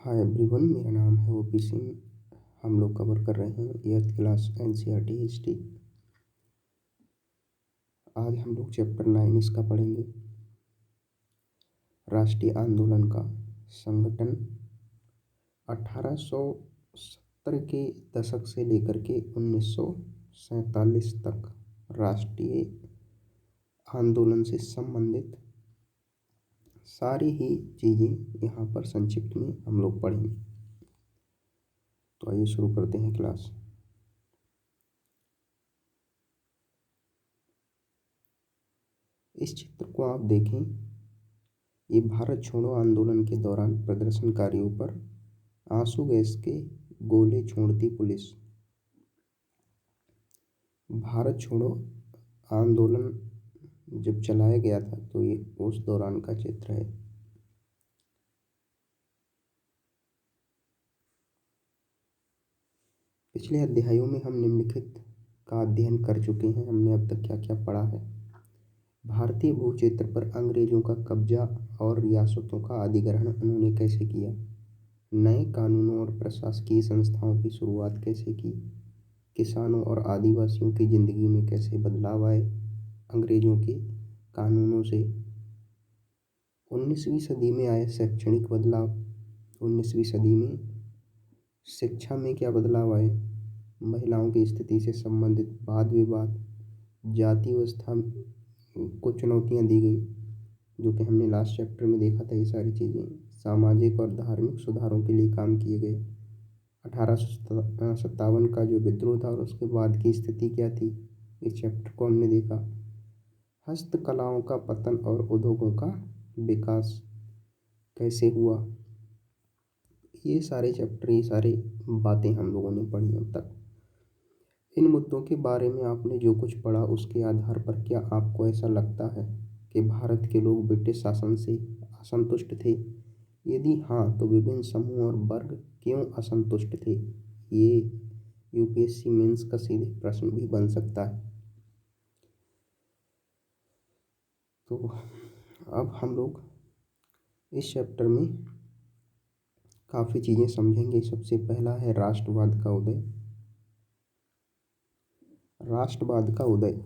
Hi everyone, मेरा नाम है ओपी सिंह। हम लोग कवर कर रहे हैं 8th क्लास एनसीईआरटी हिस्ट्री। आज हम लोग चैप्टर 9 इसका पढ़ेंगे। राष्ट्रीय आंदोलन का संगठन 1870 के दशक से लेकर के 1947 तक राष्ट्रीय आंदोलन से संबंधित सारी ही चीज़ें यहाँ पर संक्षिप्त में हम लोग पढ़ेंगे। तो आइए शुरू करते हैं क्लास। इस चित्र को आप देखें, ये भारत छोड़ो आंदोलन के दौरान प्रदर्शनकारियों पर आंसू गैस के गोले छोड़ती पुलिस। भारत छोड़ो आंदोलन जब चलाया गया था तो ये उस दौरान का चित्र है। पिछले अध्यायों में हम निम्नलिखित का अध्ययन कर चुके हैं। हमने अब तक क्या क्या पढ़ा है। भारतीय भूक्षेत्र पर अंग्रेजों का कब्जा और रियासतों का अधिग्रहण उन्होंने कैसे किया। नए कानूनों और प्रशासकीय संस्थाओं की शुरुआत कैसे की। किसानों और आदिवासियों की ज़िंदगी में कैसे बदलाव आए अंग्रेजों के कानूनों से। 19वीं सदी में आए शैक्षणिक बदलाव। 19वीं सदी में शिक्षा में क्या बदलाव आए। महिलाओं की स्थिति से संबंधित वाद विवाद, जाति व्यवस्था को चुनौतियाँ दी गई, जो कि हमने लास्ट चैप्टर में देखा था। ये सारी चीज़ें सामाजिक और धार्मिक सुधारों के लिए काम किए गए। 1857 का जो विद्रोह था और उसके बाद की स्थिति क्या थी, इस चैप्टर को हमने देखा। हस्तकलाओं का पतन और उद्योगों का विकास कैसे हुआ। ये सारे चैप्टर, ये सारी बातें हम लोगों ने पढ़ी अब तक। इन मुद्दों के बारे में आपने जो कुछ पढ़ा उसके आधार पर क्या आपको ऐसा लगता है कि भारत के लोग ब्रिटिश शासन से असंतुष्ट थे? यदि हाँ, तो विभिन्न समूह और वर्ग क्यों असंतुष्ट थे? ये यूपीएससी मेंस का सीधे प्रश्न भी बन सकता है। तो अब हम लोग इस चैप्टर में काफ़ी चीज़ें समझेंगे। सबसे पहला है राष्ट्रवाद का उदय। राष्ट्रवाद का उदय।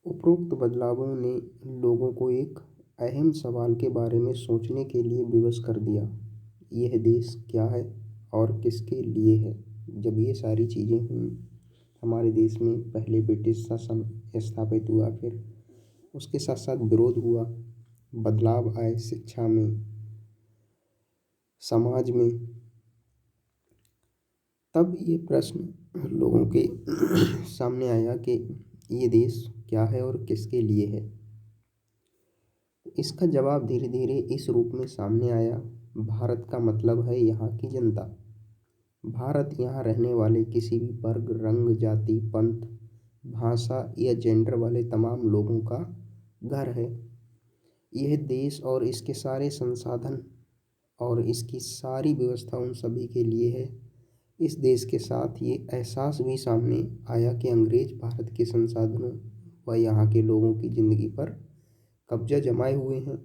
उपरोक्त बदलावों ने लोगों को एक अहम सवाल के बारे में सोचने के लिए विवश कर दिया। यह देश क्या है और किसके लिए है। जब ये सारी चीज़ें हुई हमारे देश में, पहले ब्रिटिश शासन स्थापित हुआ, फिर उसके साथ साथ विरोध हुआ, बदलाव आए शिक्षा में, समाज में, तब ये प्रश्न लोगों के सामने आया कि ये देश क्या है और किसके लिए है। इसका जवाब धीरे धीरे इस रूप में सामने आया। भारत का मतलब है यहाँ की जनता। भारत यहाँ रहने वाले किसी भी वर्ग, रंग, जाति, पंथ, भाषा या जेंडर वाले तमाम लोगों का घर है। यह देश और इसके सारे संसाधन और इसकी सारी व्यवस्था उन सभी के लिए है। इस देश के साथ ये एहसास भी सामने आया कि अंग्रेज भारत के संसाधनों व यहाँ के लोगों की ज़िंदगी पर कब्जा जमाए हुए हैं,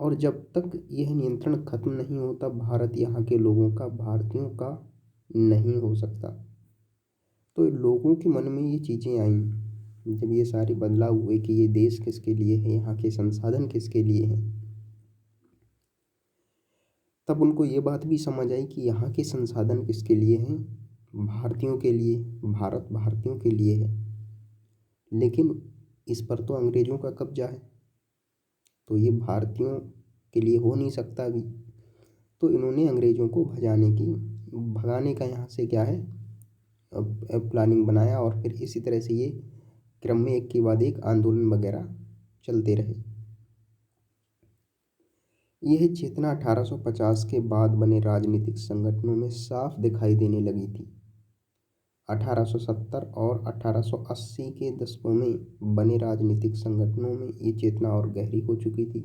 और जब तक यह नियंत्रण खत्म नहीं होता, भारत यहाँ के लोगों का, भारतीयों का नहीं हो सकता। तो लोगों के मन में ये चीज़ें आईं जब ये सारे बदलाव हुए कि ये देश किसके लिए है, यहाँ के संसाधन किसके लिए हैं। तब उनको ये बात भी समझ आई कि यहाँ के संसाधन किसके लिए हैं, भारतीयों के लिए। भारत भारतीयों के लिए है, लेकिन इस पर तो अंग्रेज़ों का कब्जा है, तो ये भारतीयों के लिए हो नहीं सकता अभी। तो इन्होंने अंग्रेज़ों को भगाने का यहाँ से क्या है, अब प्लानिंग बनाया, और फिर इसी तरह से ये क्रम में एक के बाद एक आंदोलन वगैरह चलते रहे। यह चेतना 1850 के बाद बने राजनीतिक संगठनों में साफ दिखाई देने लगी थी। 1870 और 1880 के दशकों में बने राजनीतिक संगठनों में ये चेतना और गहरी हो चुकी थी।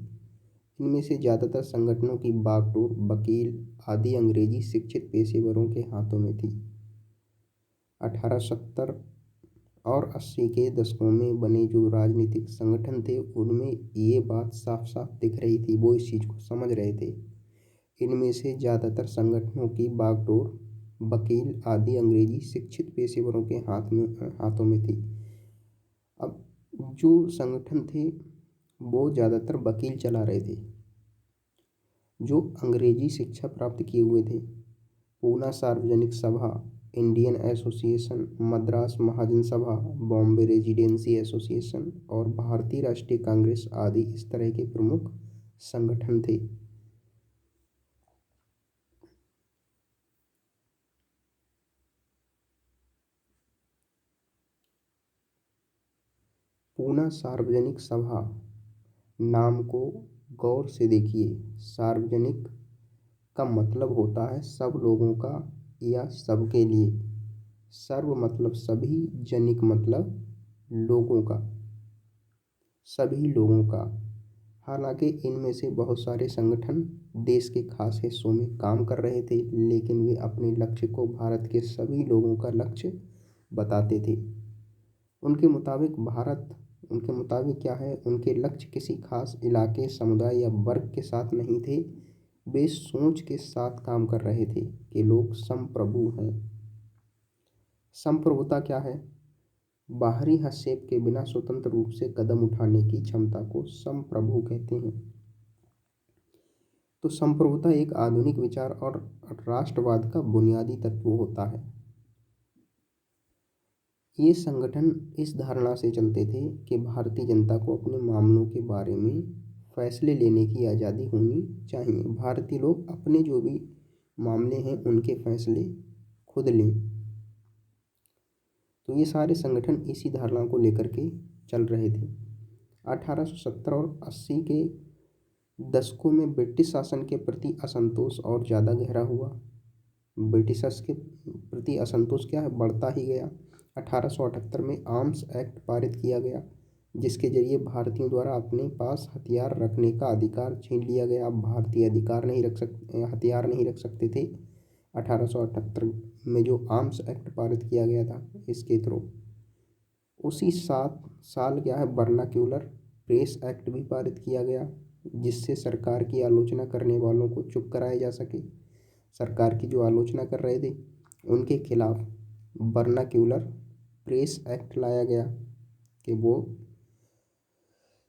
इनमें से ज़्यादातर संगठनों की बागडोर वकील आदि अंग्रेजी शिक्षित पेशेवरों के हाथों में थी। 1870 और 80 के दशकों में बने जो राजनीतिक संगठन थे, उनमें ये बात साफ साफ दिख रही थी। वो इस चीज़ को समझ रहे थे इनमें से ज़्यादातर संगठनों की बागडोर वकील आदि अंग्रेजी शिक्षित पेशेवरों के हाथों में थी। अब जो संगठन थे वो ज़्यादातर वकील चला रहे थे जो अंग्रेजी शिक्षा प्राप्त किए हुए थे। पूना सार्वजनिक सभा, इंडियन एसोसिएशन, मद्रास महाजन सभा, बॉम्बे रेजिडेंसी एसोसिएशन और भारतीय राष्ट्रीय कांग्रेस आदि इस तरह के प्रमुख संगठन थे। पूना सार्वजनिक सभा नाम को गौर से देखिए। सार्वजनिक का मतलब होता है सब लोगों का या सबके लिए। सर्व मतलब सभी, जनिक मतलब लोगों का, सभी लोगों का। हालांकि इनमें से बहुत सारे संगठन देश के खास हिस्सों में काम कर रहे थे, लेकिन वे अपने लक्ष्य को भारत के सभी लोगों का लक्ष्य बताते थे। उनके मुताबिक क्या है, उनके लक्ष्य किसी खास इलाके, समुदाय या वर्ग के साथ नहीं थे। वे सोच के साथ काम कर रहे थे कि लोग संप्रभु हैं। संप्रभुता क्या है? बाहरी हस्तक्षेप के बिना स्वतंत्र रूप से कदम उठाने की क्षमता को संप्रभु कहते हैं। तो संप्रभुता एक आधुनिक विचार और राष्ट्रवाद का बुनियादी तत्व होता है। ये संगठन इस धारणा से चलते थे कि भारतीय जनता को अपने मामलों के बारे में फैसले लेने की आज़ादी होनी चाहिए। भारतीय लोग अपने जो भी मामले हैं उनके फैसले खुद लें। तो ये सारे संगठन इसी धारणा को लेकर के चल रहे थे। 1870 और 80 के दशकों में ब्रिटिश शासन के प्रति असंतोष और ज़्यादा गहरा हुआ। ब्रिटिशर्स के प्रति असंतोष क्या है, बढ़ता ही गया। 1878 में आर्म्स एक्ट पारित किया गया, जिसके जरिए भारतीयों द्वारा अपने पास हथियार रखने का अधिकार छीन लिया गया। अब भारतीय हथियार नहीं रख सकते थे। 1878 में जो आर्म्स एक्ट पारित किया गया था, इसके थ्रू उसी 7 साल क्या है वर्नाक्यूलर प्रेस एक्ट भी पारित किया गया, जिससे सरकार की आलोचना करने वालों को चुप कराया जा सके। सरकार की जो आलोचना कर रहे थे उनके खिलाफ वर्नाक्यूलर प्रेस एक्ट लाया गया कि वो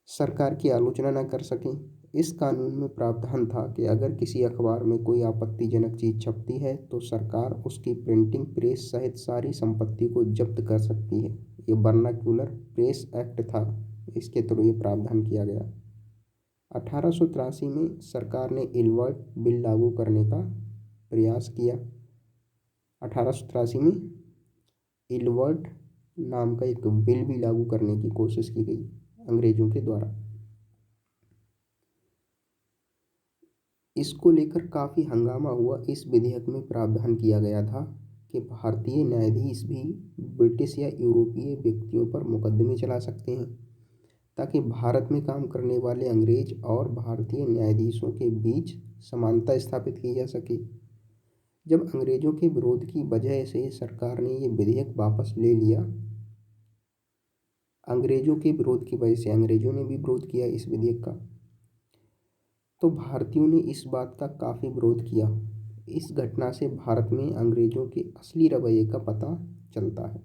सरकार की आलोचना न कर सकें। इस कानून में प्रावधान था कि अगर किसी अखबार में कोई आपत्तिजनक चीज़ छपती है तो सरकार उसकी प्रिंटिंग प्रेस सहित सारी संपत्ति को जब्त कर सकती है। ये वर्नाक्यूलर प्रेस एक्ट था, इसके थ्रू ये प्रावधान किया गया। 1883 में सरकार ने इलवर्ट बिल लागू करने का प्रयास किया। 1883 में इलवर्ट नाम का एक बिल भी लागू करने की कोशिश की गई अंग्रेजों के द्वारा। इसको लेकर काफ़ी हंगामा हुआ। इस विधेयक में प्रावधान किया गया था कि भारतीय न्यायाधीश भी ब्रिटिश या यूरोपीय व्यक्तियों पर मुकदमे चला सकते हैं, ताकि भारत में काम करने वाले अंग्रेज और भारतीय न्यायाधीशों के बीच समानता स्थापित की जा सके। जब अंग्रेजों के विरोध की वजह से सरकार ने ये विधेयक वापस ले लिया, अंग्रेजों के विरोध की वजह से अंग्रेजों ने भी विरोध किया इस विधेयक का, तो भारतीयों ने इस बात का काफ़ी विरोध किया। इस घटना से भारत में अंग्रेजों के असली रवैये का पता चलता है।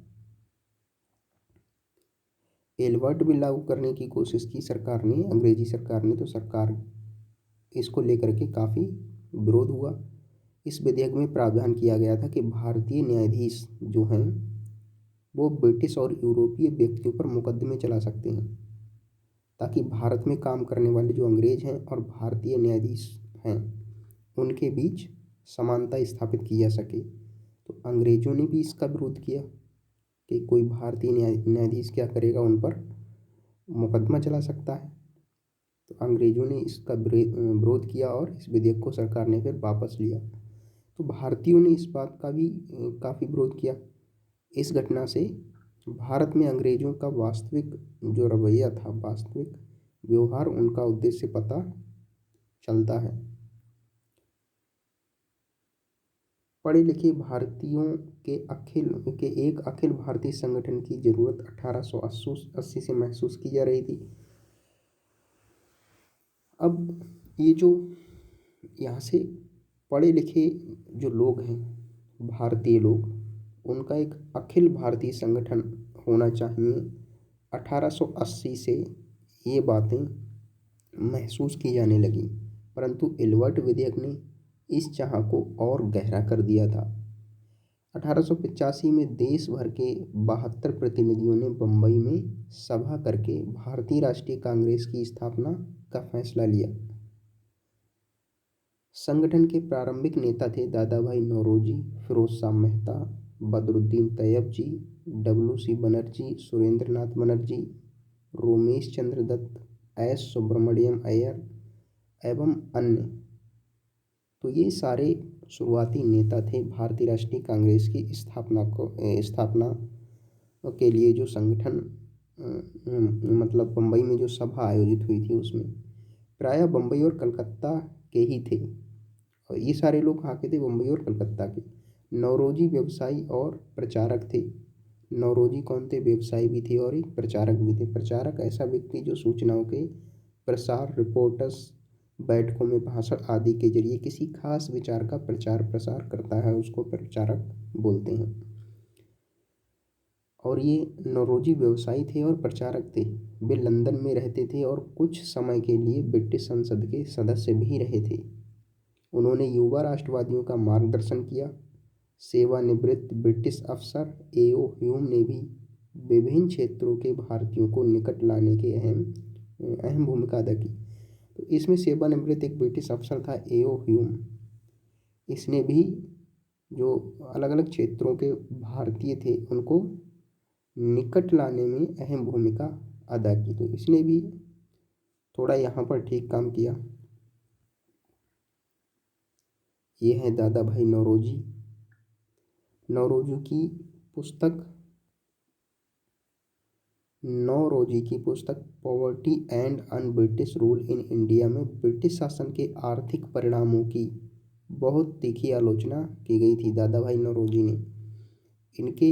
एलबर्ट बिल लागू करने की कोशिश की सरकार ने, अंग्रेजी सरकार ने, तो सरकार इसको लेकर के काफ़ी विरोध हुआ। इस विधेयक में प्रावधान किया गया था कि भारतीय न्यायाधीश जो हैं वो ब्रिटिश और यूरोपीय व्यक्तियों पर मुकदमे चला सकते हैं, ताकि भारत में काम करने वाले जो अंग्रेज हैं और भारतीय न्यायाधीश हैं उनके बीच समानता स्थापित की जा सके। तो अंग्रेजों ने भी इसका विरोध किया कि कोई भारतीय न्यायाधीश क्या करेगा, उन पर मुकदमा चला सकता है। तो अंग्रेजों ने इसका विरोध किया और इस विधेयक को सरकार ने फिर वापस लिया। तो भारतीयों ने इस बात का भी काफ़ी विरोध किया। इस घटना से भारत में अंग्रेजों का वास्तविक जो रवैया था, वास्तविक व्यवहार, उनका उद्देश्य पता चलता है। पढ़े लिखे भारतीयों के एक अखिल भारतीय संगठन की जरूरत 1880 से महसूस की जा रही थी। अब ये जो यहाँ से पढ़े लिखे जो लोग हैं, भारतीय लोग, उनका एक अखिल भारतीय संगठन होना चाहिए। 1880 से ये बातें महसूस की जाने लगी, परंतु एल्बर्ट विधेयक ने इस चाह को और गहरा कर दिया था। 1885 में देश भर के 72 प्रतिनिधियों ने बम्बई में सभा करके भारतीय राष्ट्रीय कांग्रेस की स्थापना का फैसला लिया। संगठन के प्रारंभिक नेता थे दादा भाई नौरोजी, फिरोज शाह मेहता, बदरुद्दीन तैयब जी, WC बनर्जी, सुरेंद्र नाथ बनर्जी, रोमेश चंद्र दत्त, S सुब्रमण्यम अय्यर एवं अन्य। तो ये सारे शुरुआती नेता थे भारतीय राष्ट्रीय कांग्रेस की स्थापना के लिए जो संगठन मतलब बम्बई में जो सभा आयोजित हुई थी उसमें प्रायः बम्बई और कलकत्ता के ही थे। और ये सारे लोग कहाँ के थे? बम्बई और कलकत्ता के। नौरोजी व्यवसायी और प्रचारक थे। नौरोजी कौन थे? व्यवसायी भी थे और एक प्रचारक भी थे। प्रचारक ऐसा व्यक्ति जो सूचनाओं के प्रसार, रिपोर्टर्स, बैठकों में भाषण आदि के जरिए किसी खास विचार का प्रचार प्रसार करता है, उसको प्रचारक बोलते हैं। और ये नौरोजी व्यवसायी थे और प्रचारक थे। वे लंदन में रहते थे और कुछ समय के लिए ब्रिटिश संसद के सदस्य भी रहे थे। उन्होंने युवा राष्ट्रवादियों का मार्गदर्शन किया। सेवानिवृत्त ब्रिटिश अफसर A.O. ह्यूम ने भी विभिन्न क्षेत्रों के भारतीयों को निकट लाने के अहम भूमिका अदा की। तो इसमें सेवानिवृत्त एक ब्रिटिश अफसर था A.O. ह्यूम। इसने भी जो अलग अलग क्षेत्रों के भारतीय थे उनको निकट लाने में अहम भूमिका अदा की। तो इसने भी थोड़ा यहाँ पर ठीक काम किया। ये है दादा भाई नौरोजी। नौरोजी की पुस्तक poverty and un British rule in India में ब्रिटिश शासन के आर्थिक परिणामों की बहुत तीखी आलोचना की गई थी दादा भाई नौरोजी ने। इनके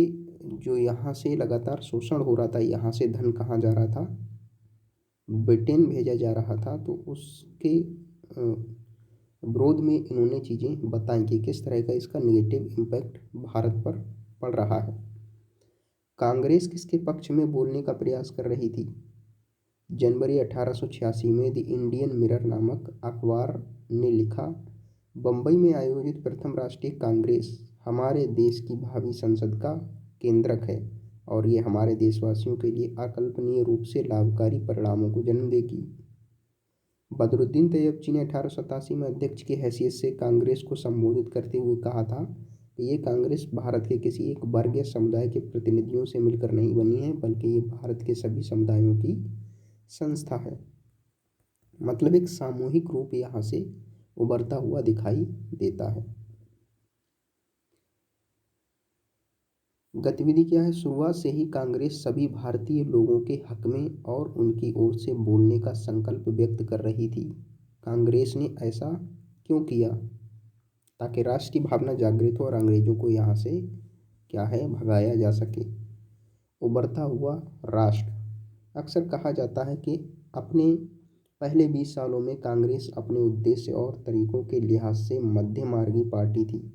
जो यहाँ से लगातार शोषण हो रहा था, यहाँ से धन कहाँ जा रहा था? ब्रिटेन भेजा जा रहा था। तो उसके विरोध में इन्होंने चीज़ें बताई कि किस तरह का इसका नेगेटिव इम्पैक्ट भारत पर पड़ रहा है। कांग्रेस किसके पक्ष में बोलने का प्रयास कर रही थी? जनवरी 1886 में द इंडियन मिरर नामक अखबार ने लिखा, बम्बई में आयोजित प्रथम राष्ट्रीय कांग्रेस हमारे देश की भावी संसद का केंद्रक है और ये हमारे देशवासियों के लिए अकल्पनीय रूप से लाभकारी परिणामों को जन्म देगी। बदरुद्दीन तैयब जी ने 1887 में अध्यक्ष की हैसियत से कांग्रेस को संबोधित करते हुए कहा था कि ये कांग्रेस भारत के किसी एक वर्ग या समुदाय के प्रतिनिधियों से मिलकर नहीं बनी है, बल्कि ये भारत के सभी समुदायों की संस्था है। मतलब एक सामूहिक रूप यहाँ से उभरता हुआ दिखाई देता है। गतिविधि क्या है? शुरुआत से ही कांग्रेस सभी भारतीय लोगों के हक में और उनकी ओर से बोलने का संकल्प व्यक्त कर रही थी। कांग्रेस ने ऐसा क्यों किया? ताकि राष्ट्रीय भावना जागृत हो और अंग्रेजों को यहाँ से क्या है, भगाया जा सके। उभरता हुआ राष्ट्र। अक्सर कहा जाता है कि अपने पहले 20 सालों में कांग्रेस अपने उद्देश्य और तरीकों के लिहाज से मध्यमार्गी पार्टी थी।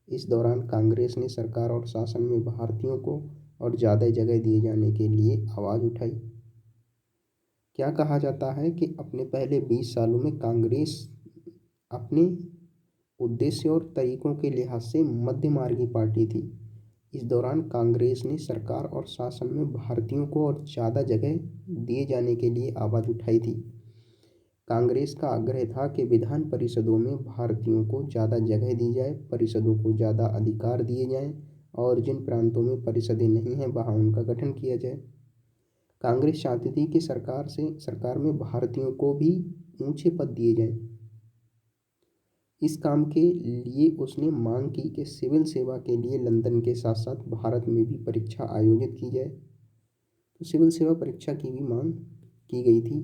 इस दौरान कांग्रेस ने सरकार और शासन में भारतीयों को और ज़्यादा जगह दिए जाने के लिए आवाज़ उठाई। क्या कहा जाता है कि अपने पहले 20 सालों में कांग्रेस अपने उद्देश्य और तरीकों के लिहाज से मध्यमार्गी पार्टी थी। इस दौरान कांग्रेस ने सरकार और शासन में भारतीयों को और ज़्यादा जगह दिए जाने के लिए आवाज़ उठाई थी। कांग्रेस का आग्रह था कि विधान परिषदों में भारतीयों को ज़्यादा जगह दी जाए, परिषदों को ज़्यादा अधिकार दिए जाएं और जिन प्रांतों में परिषदें नहीं हैं वहाँ उनका गठन किया जाए। कांग्रेस चाहती थी कि सरकार में भारतीयों को भी ऊंचे पद दिए जाएं। इस काम के लिए उसने मांग की कि सिविल सेवा के लिए लंदन के साथ साथ भारत में भी परीक्षा आयोजित की जाए। तो सिविल सेवा परीक्षा की भी मांग की गई थी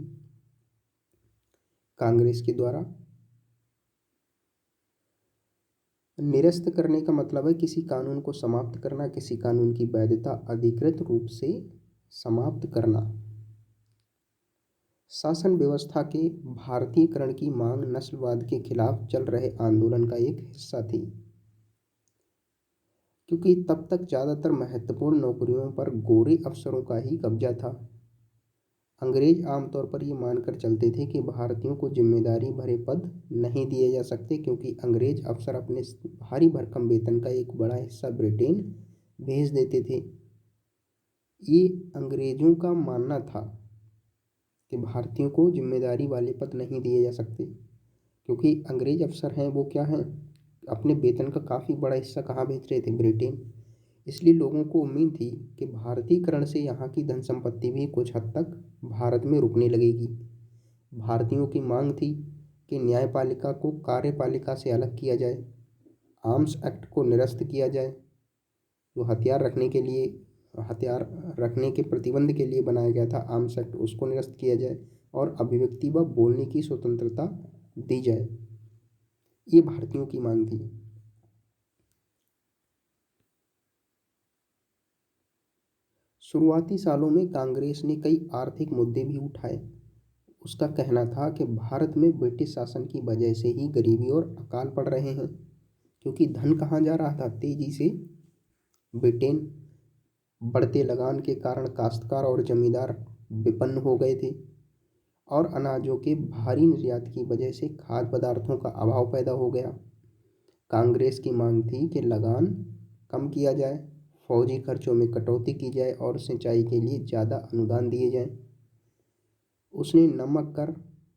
कांग्रेस के द्वारा। निरस्त करने का मतलब है किसी कानून को समाप्त करना, किसी कानून की वैधता अधिकृत रूप से समाप्त करना। शासन व्यवस्था के भारतीयकरण की मांग नस्लवाद के खिलाफ चल रहे आंदोलन का एक हिस्सा थी, क्योंकि तब तक ज़्यादातर महत्वपूर्ण नौकरियों पर गोरे अफसरों का ही कब्जा था। अंग्रेज आमतौर पर ये मानकर चलते थे कि भारतीयों को जिम्मेदारी भरे पद नहीं दिए जा सकते, क्योंकि अंग्रेज अफसर अपने भारी भरकम वेतन का एक बड़ा हिस्सा ब्रिटेन भेज देते थे। ये अंग्रेजों का मानना था कि भारतीयों को जिम्मेदारी वाले पद नहीं दिए जा सकते, क्योंकि अंग्रेज अफसर हैं वो क्या हैं, अपने वेतन का काफ़ी बड़ा हिस्सा कहाँ भेज रहे थे, ब्रिटेन। इसलिए लोगों को उम्मीद थी कि भारतीयकरण से यहाँ की धन संपत्ति भी कुछ हद तक भारत में रुकने लगेगी। भारतीयों की मांग थी कि न्यायपालिका को कार्यपालिका से अलग किया जाए, आर्म्स एक्ट को निरस्त किया जाए, जो हथियार रखने के प्रतिबंध के लिए बनाया गया था आर्म्स एक्ट, उसको निरस्त किया जाए और अभिव्यक्ति व बोलने की स्वतंत्रता दी जाए। ये भारतीयों की मांग थी। शुरुआती सालों में कांग्रेस ने कई आर्थिक मुद्दे भी उठाए। उसका कहना था कि भारत में ब्रिटिश शासन की वजह से ही गरीबी और अकाल पड़ रहे हैं, क्योंकि धन कहाँ जा रहा था, तेजी से ब्रिटेन। बढ़ते लगान के कारण काश्तकार और जमींदार विपन्न हो गए थे और अनाजों के भारी निर्यात की वजह से खाद्य पदार्थों का अभाव पैदा हो गया। कांग्रेस की मांग थी कि लगान कम किया जाए, फौजी खर्चों में कटौती की जाए और सिंचाई के लिए ज़्यादा अनुदान दिए जाएं। उसने नमक कर,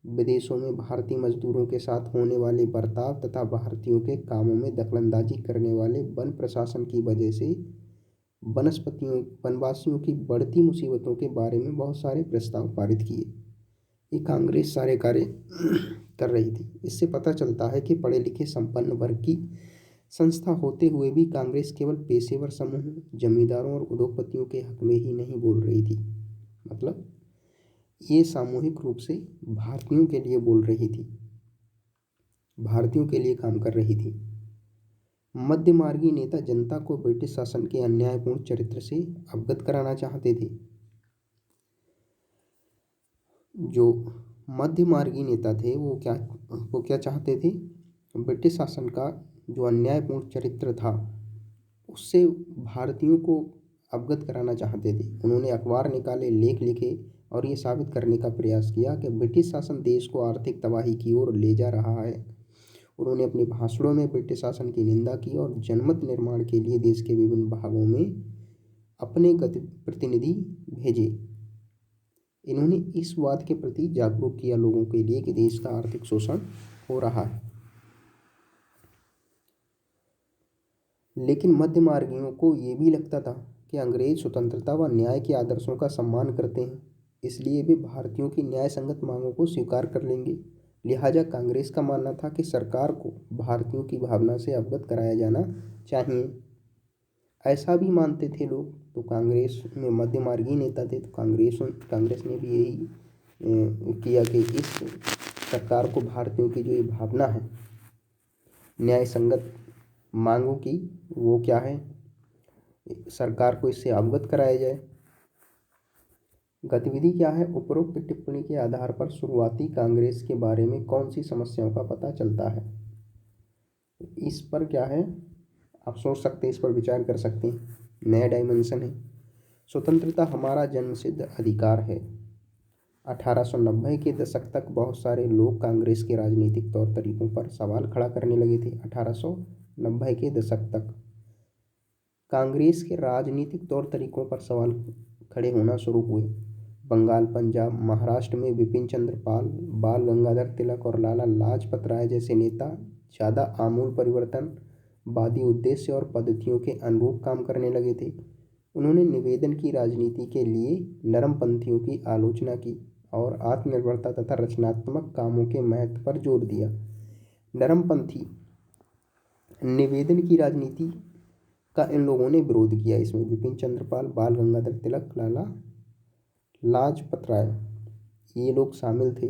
विदेशों में भारतीय मजदूरों के साथ होने वाले बर्ताव तथा भारतीयों के कामों में दखलंदाजी करने वाले वन प्रशासन की वजह से वनवासियों की बढ़ती मुसीबतों के बारे में बहुत सारे प्रस्ताव पारित किए। ये कांग्रेस सारे कार्य कर रही थी। इससे पता चलता है कि पढ़े लिखे संपन्न वर्ग की संस्था होते हुए भी कांग्रेस केवल पेशेवर समूह, जमींदारों और उद्योगपतियों के हक में ही नहीं बोल रही थी, मतलब ये सामूहिक रूप से भारतीयों के लिए बोल रही थी, भारतीयों के लिए काम कर रही थी। मध्यमार्गी नेता जनता को ब्रिटिश शासन के अन्यायपूर्ण चरित्र से अवगत कराना चाहते थे। जो मध्यमार्गी नेता थे वो क्या चाहते थे, ब्रिटिश शासन का जो अन्यायपूर्ण चरित्र था उससे भारतीयों को अवगत कराना चाहते थे। उन्होंने अखबार निकाले, लेख लिखे और ये साबित करने का प्रयास किया कि ब्रिटिश शासन देश को आर्थिक तबाही की ओर ले जा रहा है। उन्होंने अपने भाषणों में ब्रिटिश शासन की निंदा की और जनमत निर्माण के लिए देश के विभिन्न भागों में अपने प्रतिनिधि भेजे। इन्होंने इस बात के प्रति जागरूक किया लोगों के लिए कि देश का आर्थिक शोषण हो रहा है। लेकिन मध्यमार्गियों को ये भी लगता था कि अंग्रेज स्वतंत्रता व न्याय के आदर्शों का सम्मान करते हैं, इसलिए वे भारतीयों की न्याय संगत मांगों को स्वीकार कर लेंगे। लिहाजा कांग्रेस का मानना था कि सरकार को भारतीयों की भावना से अवगत कराया जाना चाहिए। ऐसा भी मानते थे लोग। तो कांग्रेस में मध्यमार्गी नेता थे, तो कांग्रेस ने भी यही किया कि इस सरकार को भारतीयों की जो ये भावना है न्याय संगत मांगों की, वो क्या है, सरकार को इससे अवगत कराया जाए। गतिविधि क्या है, उपरोक्त टिप्पणी के आधार पर शुरुआती कांग्रेस के बारे में कौन सी समस्याओं का पता चलता है। इस पर क्या है, आप सोच सकते हैं, इस पर विचार कर सकते हैं। नया डायमेंशन है। स्वतंत्रता हमारा जन्मसिद्ध अधिकार है। 1890 के दशक तक बहुत सारे लोग कांग्रेस के राजनीतिक तौर तरीकों पर सवाल खड़ा करने लगे थे। 1890 के दशक तक कांग्रेस के राजनीतिक तौर तरीकों पर सवाल खड़े होना शुरू हुए। बंगाल, पंजाब, महाराष्ट्र में बिपिन चंद्र पाल, बाल गंगाधर तिलक और लाला लाजपत राय जैसे नेता ज़्यादा आमूल परिवर्तनवादी उद्देश्य और पद्धतियों के अनुरूप काम करने लगे थे। उन्होंने निवेदन की राजनीति के लिए नरमपंथियों की आलोचना की और आत्मनिर्भरता तथा रचनात्मक कामों के महत्व पर जोर दिया। नरमपंथी निवेदन की राजनीति का इन लोगों ने विरोध किया। इसमें बिपिन चंद्र पाल, बाल गंगाधर तिलक, लाला लाजपत राय, ये लोग शामिल थे।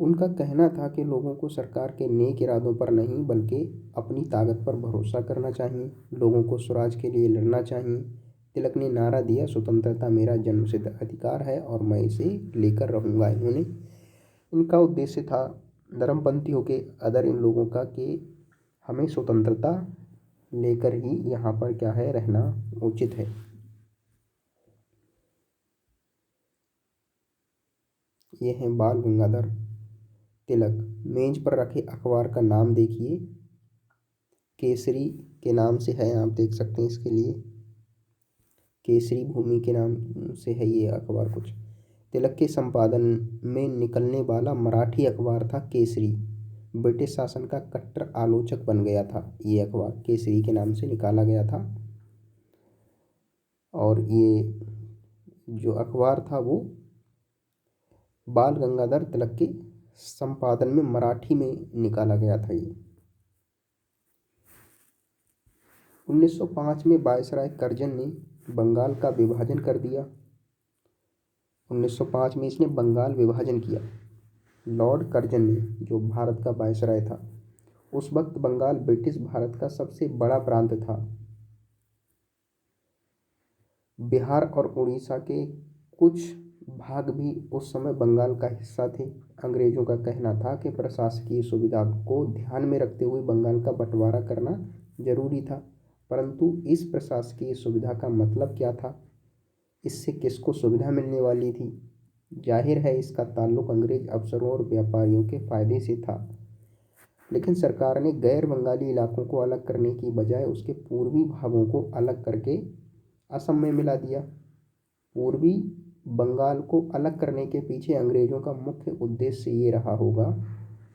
उनका कहना था कि लोगों को सरकार के नेक इरादों पर नहीं बल्कि अपनी ताकत पर भरोसा करना चाहिए, लोगों को स्वराज के लिए लड़ना चाहिए। तिलक ने नारा दिया, स्वतंत्रता मेरा जन्मसिद्ध अधिकार है और मैं इसे लेकर रहूँगा। इनका उद्देश्य था धर्मपंथियों के अदर इन लोगों का कि हमें स्वतंत्रता लेकर ही यहाँ पर क्या है रहना उचित है। ये हैं बाल गंगाधर तिलक। मेज पर रखे अखबार का नाम देखिए, केसरी के नाम से है, आप देख सकते हैं इसके लिए केसरी भूमि के नाम से है ये अखबार कुछ। तिलक के संपादन में निकलने वाला मराठी अखबार था केसरी। ब्रिटिश शासन का कट्टर आलोचक बन गया था ये अखबार, केसरी के नाम से निकाला गया था। और ये जो अखबार था वो बाल गंगाधर तिलक के संपादन में मराठी में निकाला गया था ये। 1905 में वायसराय कर्जन ने बंगाल का विभाजन कर दिया। 1905 में इसने बंगाल विभाजन किया। लॉर्ड कर्जन ने, जो भारत का वायसराय था, उस वक्त बंगाल ब्रिटिश भारत का सबसे बड़ा प्रांत था। बिहार और उड़ीसा के कुछ भाग भी उस समय बंगाल का हिस्सा थे। अंग्रेजों का कहना था कि प्रशासकीय सुविधा को ध्यान में रखते हुए बंगाल का बंटवारा करना जरूरी था, परंतु इस प्रशासकीय सुविधा का मतलब क्या था, इससे किसको सुविधा मिलने वाली थी? जाहिर है इसका ताल्लुक अंग्रेज अफसरों और व्यापारियों के फायदे से था। लेकिन सरकार ने गैर बंगाली इलाकों को अलग करने की बजाय उसके पूर्वी भागों को अलग करके असम में मिला दिया। पूर्वी बंगाल को अलग करने के पीछे अंग्रेजों का मुख्य उद्देश्य ये रहा होगा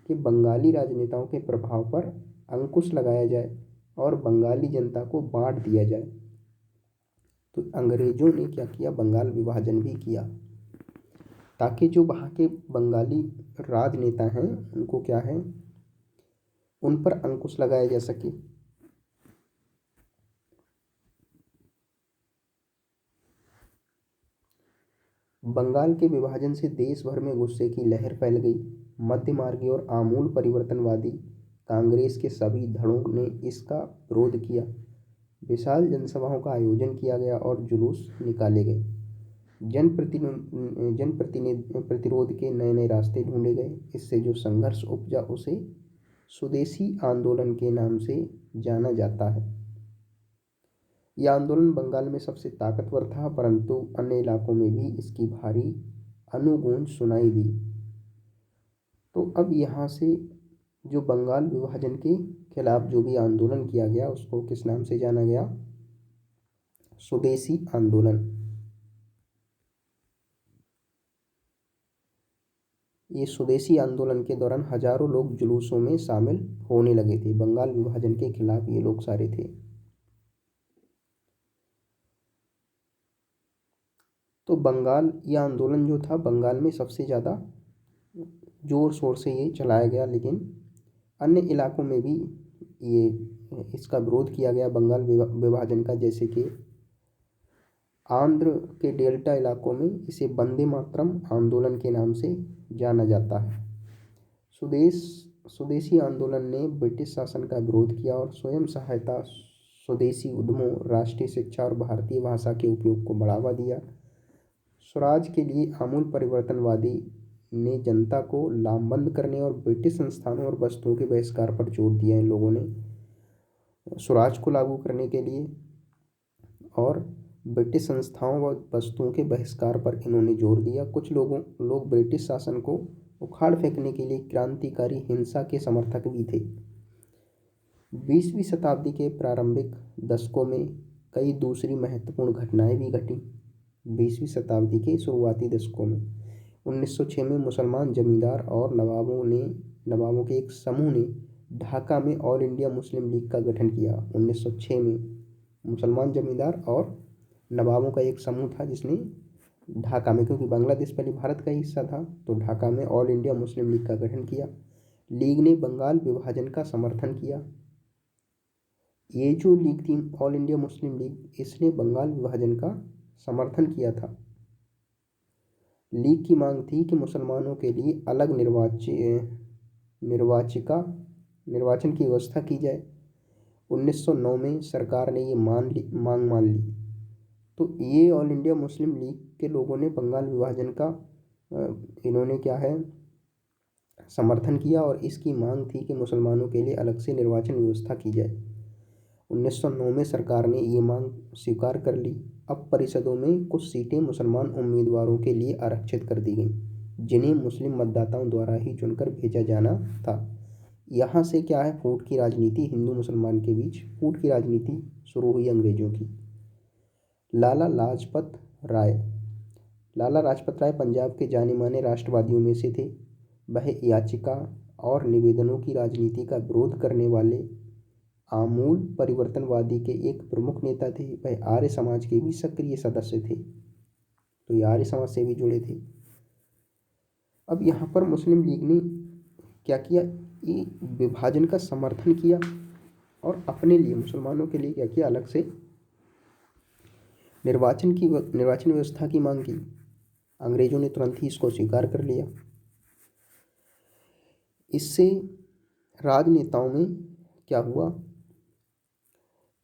कि बंगाली राजनेताओं के प्रभाव पर अंकुश लगाया जाए और बंगाली जनता को बांट दिया जाए। तो अंग्रेजों ने क्या किया, बंगाल विभाजन भी किया ताकि जो वहाँ के बंगाली राजनेता हैं उनको क्या है, उन पर अंकुश लगाया जा सके। बंगाल के विभाजन से देश भर में गुस्से की लहर फैल गई। मध्यमार्गी और आमूल परिवर्तनवादी कांग्रेस के सभी धड़ों ने इसका विरोध किया। विशाल जनसभाओं का आयोजन किया गया और जुलूस निकाले गए। प्रतिरोध के नए नए रास्ते ढूंढे गए। इससे जो संघर्ष उपजा उसे स्वदेशी आंदोलन के नाम से जाना जाता है। यह आंदोलन बंगाल में सबसे ताकतवर था, परंतु अन्य इलाकों में भी इसकी भारी अनुगूंज सुनाई दी। तो अब यहाँ से जो बंगाल विभाजन के खिलाफ जो भी आंदोलन किया गया उसको किस नाम से जाना गया, स्वदेशी आंदोलन। ये स्वदेशी आंदोलन के दौरान हजारों लोग जुलूसों में शामिल होने लगे थे। बंगाल विभाजन के खिलाफ ये लोग सारे थे। तो बंगाल, ये आंदोलन जो था बंगाल में सबसे ज़्यादा जोर शोर से ये चलाया गया, लेकिन अन्य इलाकों में भी ये इसका विरोध किया गया बंगाल विभाजन का। जैसे कि आंध्र के डेल्टा इलाकों में इसे वंदे मातरम आंदोलन के नाम से जाना जाता है। स्वदेशी आंदोलन ने ब्रिटिश शासन का विरोध किया और स्वयं सहायता, स्वदेशी उद्यमों, राष्ट्रीय शिक्षा और भारतीय भाषा के उपयोग को बढ़ावा दिया। स्वराज के लिए आमूल परिवर्तनवादी ने जनता को लामबंद करने और ब्रिटिश संस्थानों और वस्तुओं के बहिष्कार पर जोर दिया। इन लोगों ने स्वराज को लागू करने के लिए और ब्रिटिश संस्थाओं व वस्तुओं के बहिष्कार पर इन्होंने जोर दिया। कुछ लोग ब्रिटिश शासन को उखाड़ फेंकने के लिए क्रांतिकारी हिंसा के समर्थक भी थे। 20वीं शताब्दी के प्रारंभिक दशकों में कई दूसरी महत्वपूर्ण घटनाएं भी घटी। 20वीं शताब्दी के शुरुआती दशकों में 1906 में मुसलमान जमींदार और नवाबों के एक समूह ने ढाका में ऑल इंडिया मुस्लिम लीग का गठन किया। 1906 में मुसलमान जमींदार और नवाबों का एक समूह था जिसने ढाका में, क्योंकि बांग्लादेश पहले भारत का हिस्सा था, तो ढाका में ऑल इंडिया मुस्लिम लीग का गठन किया। लीग ने बंगाल विभाजन का समर्थन किया। ये जो लीग थी ऑल इंडिया मुस्लिम लीग, इसने बंगाल विभाजन का समर्थन किया था। लीग की मांग थी कि मुसलमानों के लिए अलग निर्वाचन की व्यवस्था की जाए। 1909 में सरकार ने ये मांग मान ली। तो ये ऑल इंडिया मुस्लिम लीग के लोगों ने बंगाल विभाजन का इन्होंने क्या है समर्थन किया और इसकी मांग थी कि मुसलमानों के लिए अलग से निर्वाचन व्यवस्था की जाए। 1909 में सरकार ने ये मांग स्वीकार कर ली। अब परिषदों में कुछ सीटें मुसलमान उम्मीदवारों के लिए आरक्षित कर दी गईं, जिन्हें मुस्लिम मतदाताओं द्वारा ही चुनकर भेजा जाना था। यहाँ से क्या है, फूट की राजनीति, हिंदू मुसलमान के बीच फूट की राजनीति शुरू हुई अंग्रेजों की। लाला लाजपत राय लाला लाजपत राय पंजाब के जाने माने राष्ट्रवादियों में से थे। वह याचिका और निवेदनों की राजनीति का विरोध करने वाले आमूल परिवर्तनवादी के एक प्रमुख नेता थे। वह आर्य समाज के भी सक्रिय सदस्य थे, तो ये आर्य समाज से भी जुड़े थे। अब यहाँ पर मुस्लिम लीग ने क्या किया, ये विभाजन का समर्थन किया और अपने लिए मुसलमानों के लिए क्या किया, अलग से निर्वाचन व्यवस्था की मांग की। अंग्रेजों ने तुरंत ही इसको स्वीकार कर लिया। इससे राजनेताओं में क्या हुआ,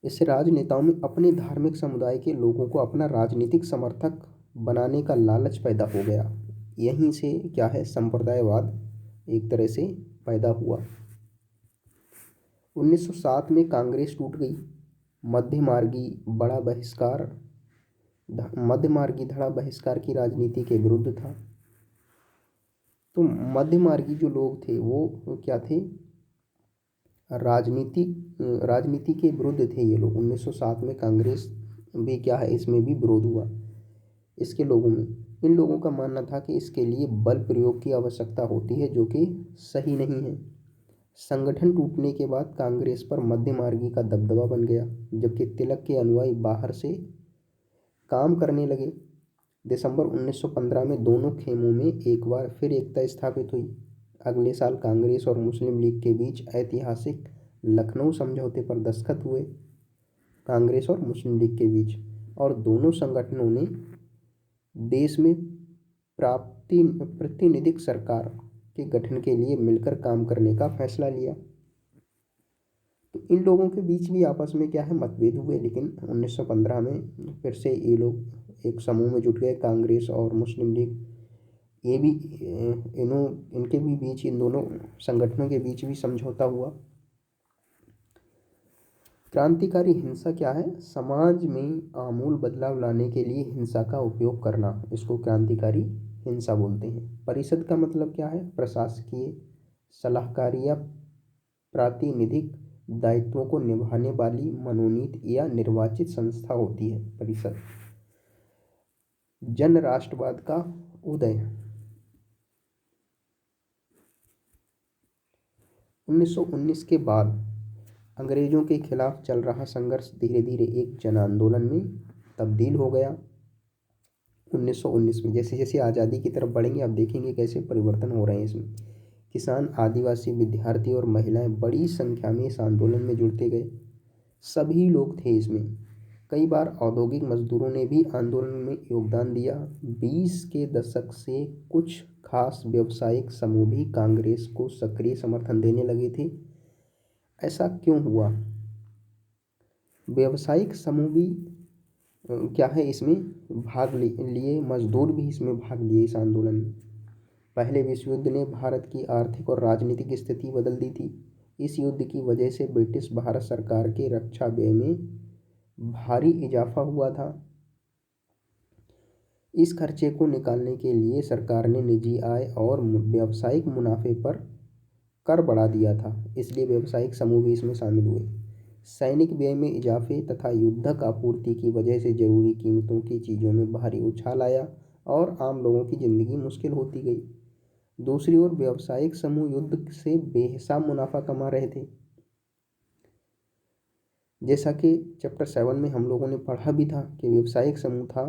इससे राजनेताओं में अपने धार्मिक समुदाय के लोगों को अपना राजनीतिक समर्थक बनाने का लालच पैदा हो गया। यहीं से क्या है, संप्रदायवाद एक तरह से पैदा हुआ। 1907 में कांग्रेस टूट गई। मध्यमार्गी धड़ा बहिष्कार की राजनीति के विरुद्ध था। तो मध्यमार्गी जो लोग थे वो क्या थे, राजनीति के विरुद्ध थे ये लोग। 1907 में कांग्रेस भी क्या है, इसमें भी विरोध हुआ इसके लोगों में। इन लोगों का मानना था कि इसके लिए बल प्रयोग की आवश्यकता होती है, जो कि सही नहीं है। संगठन टूटने के बाद कांग्रेस पर मध्यमार्गी का दबदबा बन गया, जबकि तिलक के अनुयायी बाहर से काम करने लगे। दिसंबर 1915 में दोनों खेमों में एक बार फिर एकता स्थापित हुई। अगले साल कांग्रेस और मुस्लिम लीग के बीच ऐतिहासिक लखनऊ समझौते पर दस्तखत हुए, कांग्रेस और मुस्लिम लीग के बीच, और दोनों संगठनों ने देश में प्रतिनिधिक सरकार के गठन के लिए मिलकर काम करने का फैसला लिया। तो इन लोगों के बीच भी आपस में क्या है, मतभेद हुए, लेकिन 1915 में फिर से ये लोग एक समूह में जुट गए, कांग्रेस और मुस्लिम लीग। ये भी इनके भी बीच, इन दोनों संगठनों के बीच भी समझौता हुआ। क्रांतिकारी हिंसा क्या है, समाज में आमूल बदलाव लाने के लिए हिंसा का उपयोग करना, इसको क्रांतिकारी हिंसा बोलते हैं। परिषद का मतलब क्या है, प्रशासकीय, सलाहकारी या प्रातिनिधिक दायित्वों को निभाने वाली मनोनीत या निर्वाचित संस्था होती है परिषद। जन राष्ट्रवाद का उदय 1919 के बाद अंग्रेजों के खिलाफ चल रहा संघर्ष धीरे धीरे एक जन आंदोलन में तब्दील हो गया। 1919 में जैसे जैसे आज़ादी की तरफ बढ़ेंगे, आप देखेंगे कैसे परिवर्तन हो रहे हैं इसमें। किसान, आदिवासी, विद्यार्थी और महिलाएं बड़ी संख्या में इस आंदोलन में जुड़ते गए। सभी लोग थे इसमें। कई बार औद्योगिक मजदूरों ने भी आंदोलन में योगदान दिया। 20 के दशक से कुछ खास व्यावसायिक समूह भी कांग्रेस को सक्रिय समर्थन देने लगे थे। ऐसा क्यों हुआ? व्यावसायिक समूह भी क्या है, इसमें भाग लिए, मजदूर भी इसमें भाग लिए इस आंदोलन में। पहले विश्व युद्ध ने भारत की आर्थिक और राजनीतिक स्थिति बदल दी थी। इस युद्ध की वजह से ब्रिटिश भारत सरकार के रक्षा व्यय में भारी इजाफा हुआ था। इस खर्चे को निकालने के लिए सरकार ने निजी आय और व्यावसायिक मुनाफे पर कर बढ़ा दिया था, इसलिए व्यावसायिक समूह भी इसमें शामिल हुए। सैनिक व्यय में इजाफे तथा युद्धक आपूर्ति की वजह से जरूरी कीमतों की चीज़ों में भारी उछाल आया और आम लोगों की ज़िंदगी मुश्किल होती गई। दूसरी ओर व्यावसायिक समूह युद्ध से बेहिसाब मुनाफा कमा रहे थे। जैसा कि चैप्टर 7 में हम लोगों ने पढ़ा भी था कि व्यावसायिक समूह था,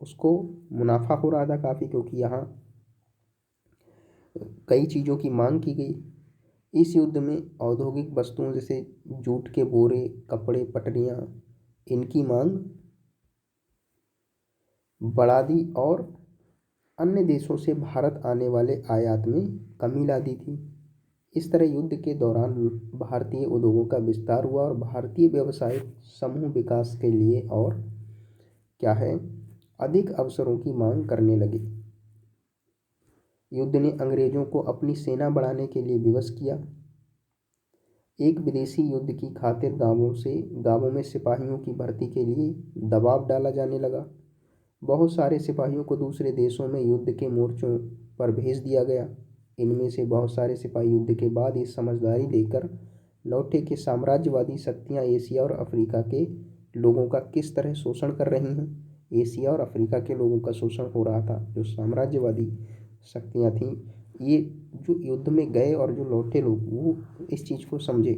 उसको मुनाफा हो रहा था काफ़ी, क्योंकि यहाँ कई चीज़ों की मांग की गई। इस युद्ध में औद्योगिक वस्तुओं जैसे जूट के बोरे, कपड़े, पटरियाँ, इनकी मांग बढ़ा दी और अन्य देशों से भारत आने वाले आयात में कमी ला दी थी। इस तरह युद्ध के दौरान भारतीय उद्योगों का विस्तार हुआ और भारतीय व्यवसायिक समूह विकास के लिए और क्या है, अधिक अवसरों की मांग करने लगे। युद्ध ने अंग्रेजों को अपनी सेना बढ़ाने के लिए विवश किया। एक विदेशी युद्ध की खातिर गांवों में सिपाहियों की भर्ती के लिए दबाव डाला जाने लगा। बहुत सारे सिपाहियों को दूसरे देशों में युद्ध के मोर्चों पर भेज दिया गया। इनमें से बहुत सारे सिपाही युद्ध के बाद ये समझदारी लेकर लौटे कि साम्राज्यवादी शक्तियां एशिया और अफ्रीका के लोगों का किस तरह शोषण कर रही हैं। एशिया और अफ्रीका के लोगों का शोषण हो रहा था। जो साम्राज्यवादी शक्तियां थीं, ये जो युद्ध में गए और जो लौटे लोग, वो इस चीज़ को समझे।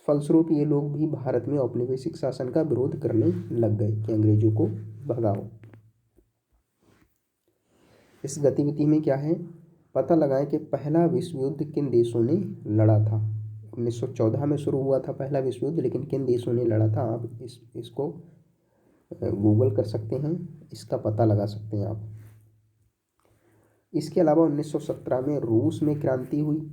फलस्वरूप ये लोग भी भारत में औपनिवेशिक शासन का विरोध करने लग गए कि अंग्रेजों को भगाओ। इस गतिविधि में क्या है, पता लगाएं कि पहला विश्व युद्ध किन देशों ने लड़ा था। 1914 में शुरू हुआ था पहला विश्व युद्ध, लेकिन किन देशों ने लड़ा था, आप इसको गूगल कर सकते हैं, इसका पता लगा सकते हैं आप। इसके अलावा 1917 में रूस में क्रांति हुई।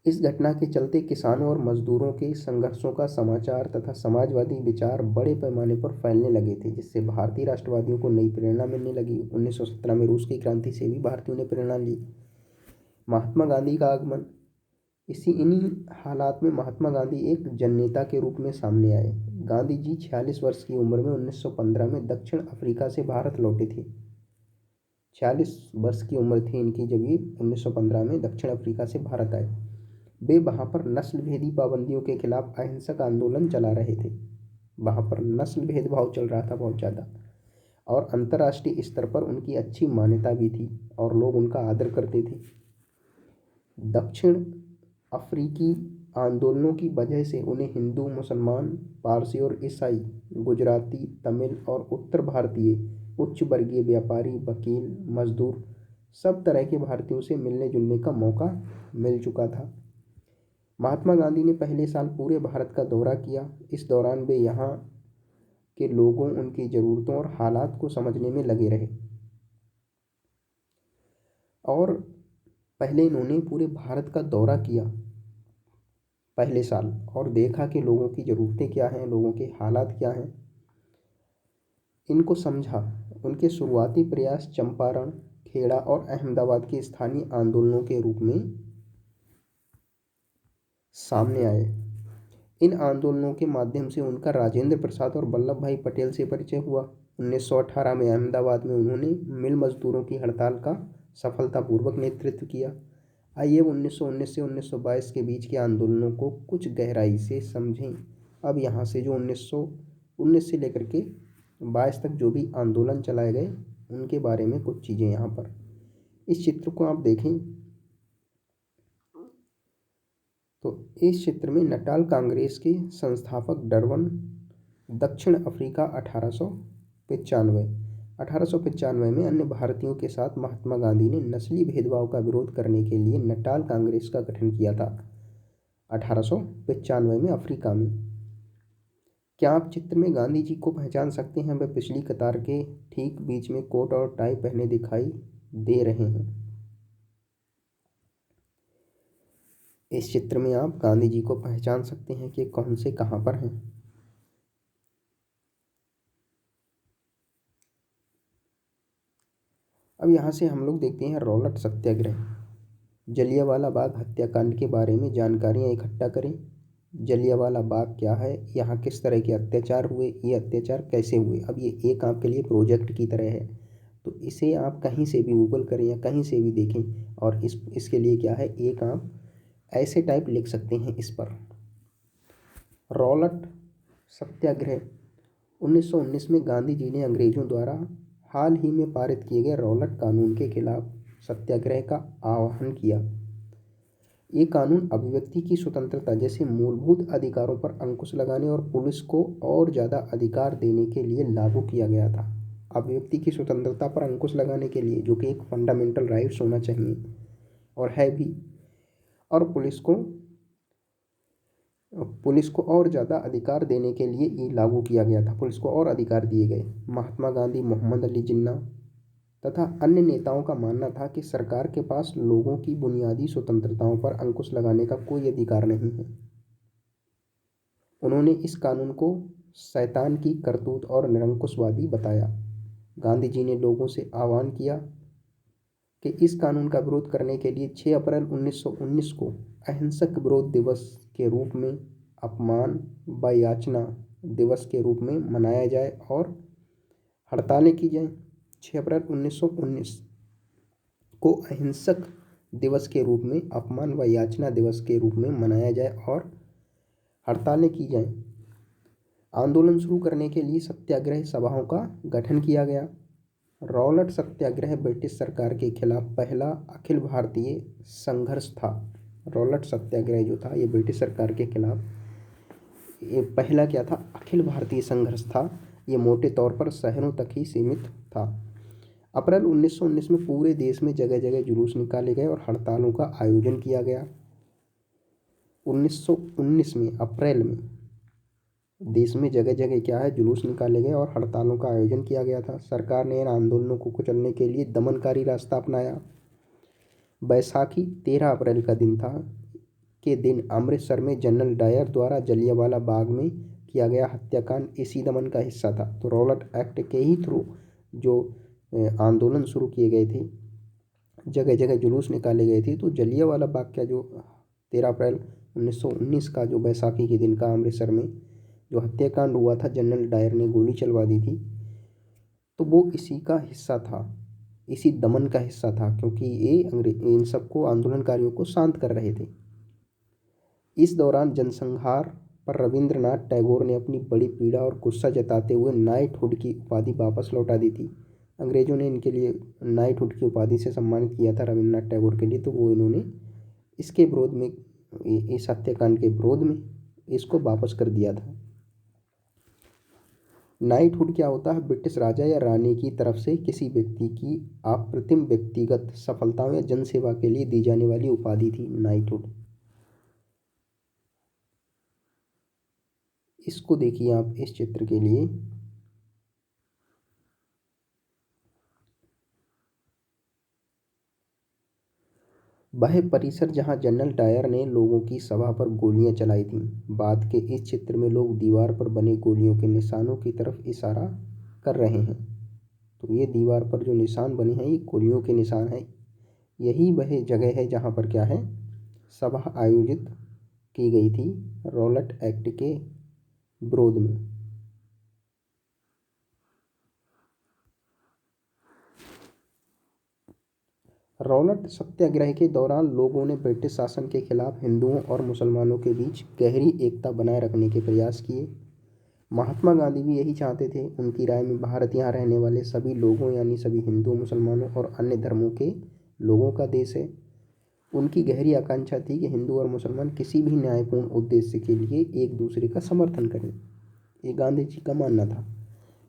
इस घटना के चलते किसानों और मजदूरों के संघर्षों का समाचार तथा समाजवादी विचार बड़े पैमाने पर फैलने लगे थे, जिससे भारतीय राष्ट्रवादियों को नई प्रेरणा मिलने लगी। 1917 में रूस की क्रांति से भी भारतीयों ने प्रेरणा ली। महात्मा गांधी का आगमन। इन्हीं हालात में महात्मा गांधी एक जननेता के रूप में सामने आए। गांधी जी 46 वर्ष की उम्र में 1915 में दक्षिण अफ्रीका से भारत लौटे थे। 46 वर्ष की उम्र थी इनकी जब ये 1915 में दक्षिण अफ्रीका से भारत आए। वे वहाँ पर नस्ल भेदी पाबंदियों के खिलाफ अहिंसक आंदोलन चला रहे थे। वहाँ पर नस्ल भेदभाव चल रहा था बहुत ज़्यादा, और अंतर्राष्ट्रीय स्तर पर उनकी अच्छी मान्यता भी थी और लोग उनका आदर करते थे। दक्षिण अफ्रीकी आंदोलनों की वजह से उन्हें हिंदू, मुसलमान, पारसी और ईसाई, गुजराती, तमिल और उत्तर भारतीय उच्च वर्गीय व्यापारी, वकील, मजदूर, सब तरह के भारतीयों से मिलने जुलने का मौका मिल चुका था। महात्मा गांधी ने पहले साल पूरे भारत का दौरा किया। इस दौरान वे यहाँ के लोगों, उनकी ज़रूरतों और हालात को समझने में लगे रहे। और पहले इन्होंने पूरे भारत का दौरा किया पहले साल, और देखा कि लोगों की ज़रूरतें क्या हैं, लोगों के हालात क्या हैं, इनको समझा। उनके शुरुआती प्रयास चंपारण, खेड़ा और अहमदाबाद के स्थानीय आंदोलनों के रूप में सामने आए। इन आंदोलनों के माध्यम से उनका राजेंद्र प्रसाद और वल्लभ भाई पटेल से परिचय हुआ। 1918 में अहमदाबाद में उन्होंने मिल मजदूरों की हड़ताल का सफलतापूर्वक नेतृत्व किया। आइए 1919 से 1922 के बीच के आंदोलनों को कुछ गहराई से समझें। अब यहाँ से जो 1919 से लेकर के 22 तक जो भी आंदोलन चलाए गए, उनके बारे में कुछ चीज़ें यहाँ पर इस चित्र को आप देखें तो इस चित्र में नटाल कांग्रेस के संस्थापक डरबन, दक्षिण अफ्रीका 1895 में अन्य भारतीयों के साथ महात्मा गांधी ने नस्ली भेदभाव का विरोध करने के लिए नटाल कांग्रेस का गठन किया था 1895 में अफ्रीका में। क्या आप चित्र में गांधी जी को पहचान सकते हैं? वह पिछली कतार के ठीक बीच में कोट और टाई पहने दिखाई दे रहे हैं। इस चित्र में आप गांधी जी को पहचान सकते हैं कि कौन से कहाँ पर हैं। अब यहाँ से हम लोग देखते हैं रॉलेट सत्याग्रह। जलियांवाला बाग हत्याकांड के बारे में जानकारियाँ इकट्ठा करें। जलियांवाला बाग क्या है, यहाँ किस तरह के अत्याचार हुए, ये अत्याचार कैसे हुए। अब ये एक आपके लिए प्रोजेक्ट की तरह है, तो इसे आप कहीं से भी गूगल करें या कहीं से भी देखें, और इसके लिए क्या है, एक आप ऐसे टाइप लिख सकते हैं इस पर। रॉलेट सत्याग्रह 1919 में गांधी जी ने अंग्रेजों द्वारा हाल ही में पारित किए गए रॉलेट कानून के खिलाफ सत्याग्रह का आह्वान किया। ये कानून अभिव्यक्ति की स्वतंत्रता जैसे मूलभूत अधिकारों पर अंकुश लगाने और पुलिस को और ज़्यादा अधिकार देने के लिए लागू किया गया था। अभिव्यक्ति की स्वतंत्रता पर अंकुश लगाने के लिए, जो कि एक फंडामेंटल राइट्स होना चाहिए और है भी, और पुलिस को और ज़्यादा अधिकार देने के लिए ये लागू किया गया था। पुलिस को और अधिकार दिए गए। महात्मा गांधी, मोहम्मद अली जिन्ना, तथा अन्य नेताओं का मानना था कि सरकार के पास लोगों की बुनियादी स्वतंत्रताओं पर अंकुश लगाने का कोई अधिकार नहीं है। उन्होंने इस कानून को शैतान की करतूत और निरंकुशवादी बताया। गांधी जी ने लोगों से आह्वान किया कि इस कानून का विरोध करने के लिए 6 अप्रैल 1919 को अहिंसक विरोध दिवस के रूप में, अपमान व याचना दिवस के रूप में मनाया जाए और हड़तालें की जाएं। 6 अप्रैल 1919 को अहिंसक दिवस के रूप में, अपमान व याचना दिवस के रूप में मनाया जाए और हड़तालें की जाएं। आंदोलन शुरू करने के लिए सत्याग्रह सभाओं का गठन किया गया। रॉलेट सत्याग्रह ब्रिटिश सरकार के खिलाफ पहला अखिल भारतीय संघर्ष था। रॉलेट सत्याग्रह जो था ये ब्रिटिश सरकार के खिलाफ ये पहला क्या था, अखिल भारतीय संघर्ष था। ये मोटे तौर पर शहरों तक ही सीमित था। अप्रैल 1919 में पूरे देश में जगह जगह जुलूस निकाले गए और हड़तालों का आयोजन किया गया। 1919 में अप्रैल में देश में जगह जगह क्या है, जुलूस निकाले गए और हड़तालों का आयोजन किया गया था। सरकार ने इन आंदोलनों को कुचलने के लिए दमनकारी रास्ता अपनाया। बैसाखी 13 अप्रैल का दिन था के दिन अमृतसर में जनरल डायर द्वारा जलियांवाला बाग में किया गया हत्याकांड इसी दमन का हिस्सा था। तो रॉलेट एक्ट के ही थ्रू जो आंदोलन शुरू किए गए थे, जगह जगह जुलूस निकाले गए थे, तो जलियांवाला बाग का जो 13 अप्रैल 1919 का जो बैसाखी के दिन का अमृतसर में जो हत्याकांड हुआ था, जनरल डायर ने गोली चलवा दी थी, तो वो इसी का हिस्सा था, इसी दमन का हिस्सा था, क्योंकि ये इन सबको आंदोलनकारियों को शांत कर रहे थे। इस दौरान जनसंहार पर रविंद्रनाथ टैगोर ने अपनी बड़ी पीड़ा और गुस्सा जताते हुए नाइटहुड की उपाधि वापस लौटा दी थी। अंग्रेजों ने इनके लिए नाइटहुड की उपाधि से सम्मानित किया था रविंद्रनाथ टैगोर के लिए, तो वो इन्होंने इसके विरोध में, इस हत्याकांड के विरोध में इसको वापस कर दिया था। नाइटहुड क्या होता है, ब्रिटिश राजा या रानी की तरफ से किसी व्यक्ति की अप्रतिम व्यक्तिगत सफलताओं या जनसेवा के लिए दी जाने वाली उपाधि थी नाइटहुड। इसको देखिए आप इस चित्र के लिए, वह परिसर जहां जनरल डायर ने लोगों की सभा पर गोलियां चलाई थीं। बाद के इस चित्र में लोग दीवार पर बने गोलियों के निशानों की तरफ इशारा कर रहे हैं। तो ये दीवार पर जो निशान बने हैं ये गोलियों के निशान हैं। यही वह जगह है जहां पर क्या है, सभा आयोजित की गई थी रॉलेट एक्ट के विरोध में। रॉलेट सत्याग्रह के दौरान लोगों ने ब्रिटिश शासन के खिलाफ हिंदुओं और मुसलमानों के बीच गहरी एकता बनाए रखने के प्रयास किए। महात्मा गांधी भी यही चाहते थे। उनकी राय में भारत यहाँ रहने वाले सभी लोगों यानी सभी हिंदुओं, मुसलमानों और अन्य धर्मों के लोगों का देश है। उनकी गहरी आकांक्षा थी कि हिंदू और मुसलमान किसी भी न्यायपूर्ण उद्देश्य के लिए एक दूसरे का समर्थन करें। ये गांधी जी का मानना था।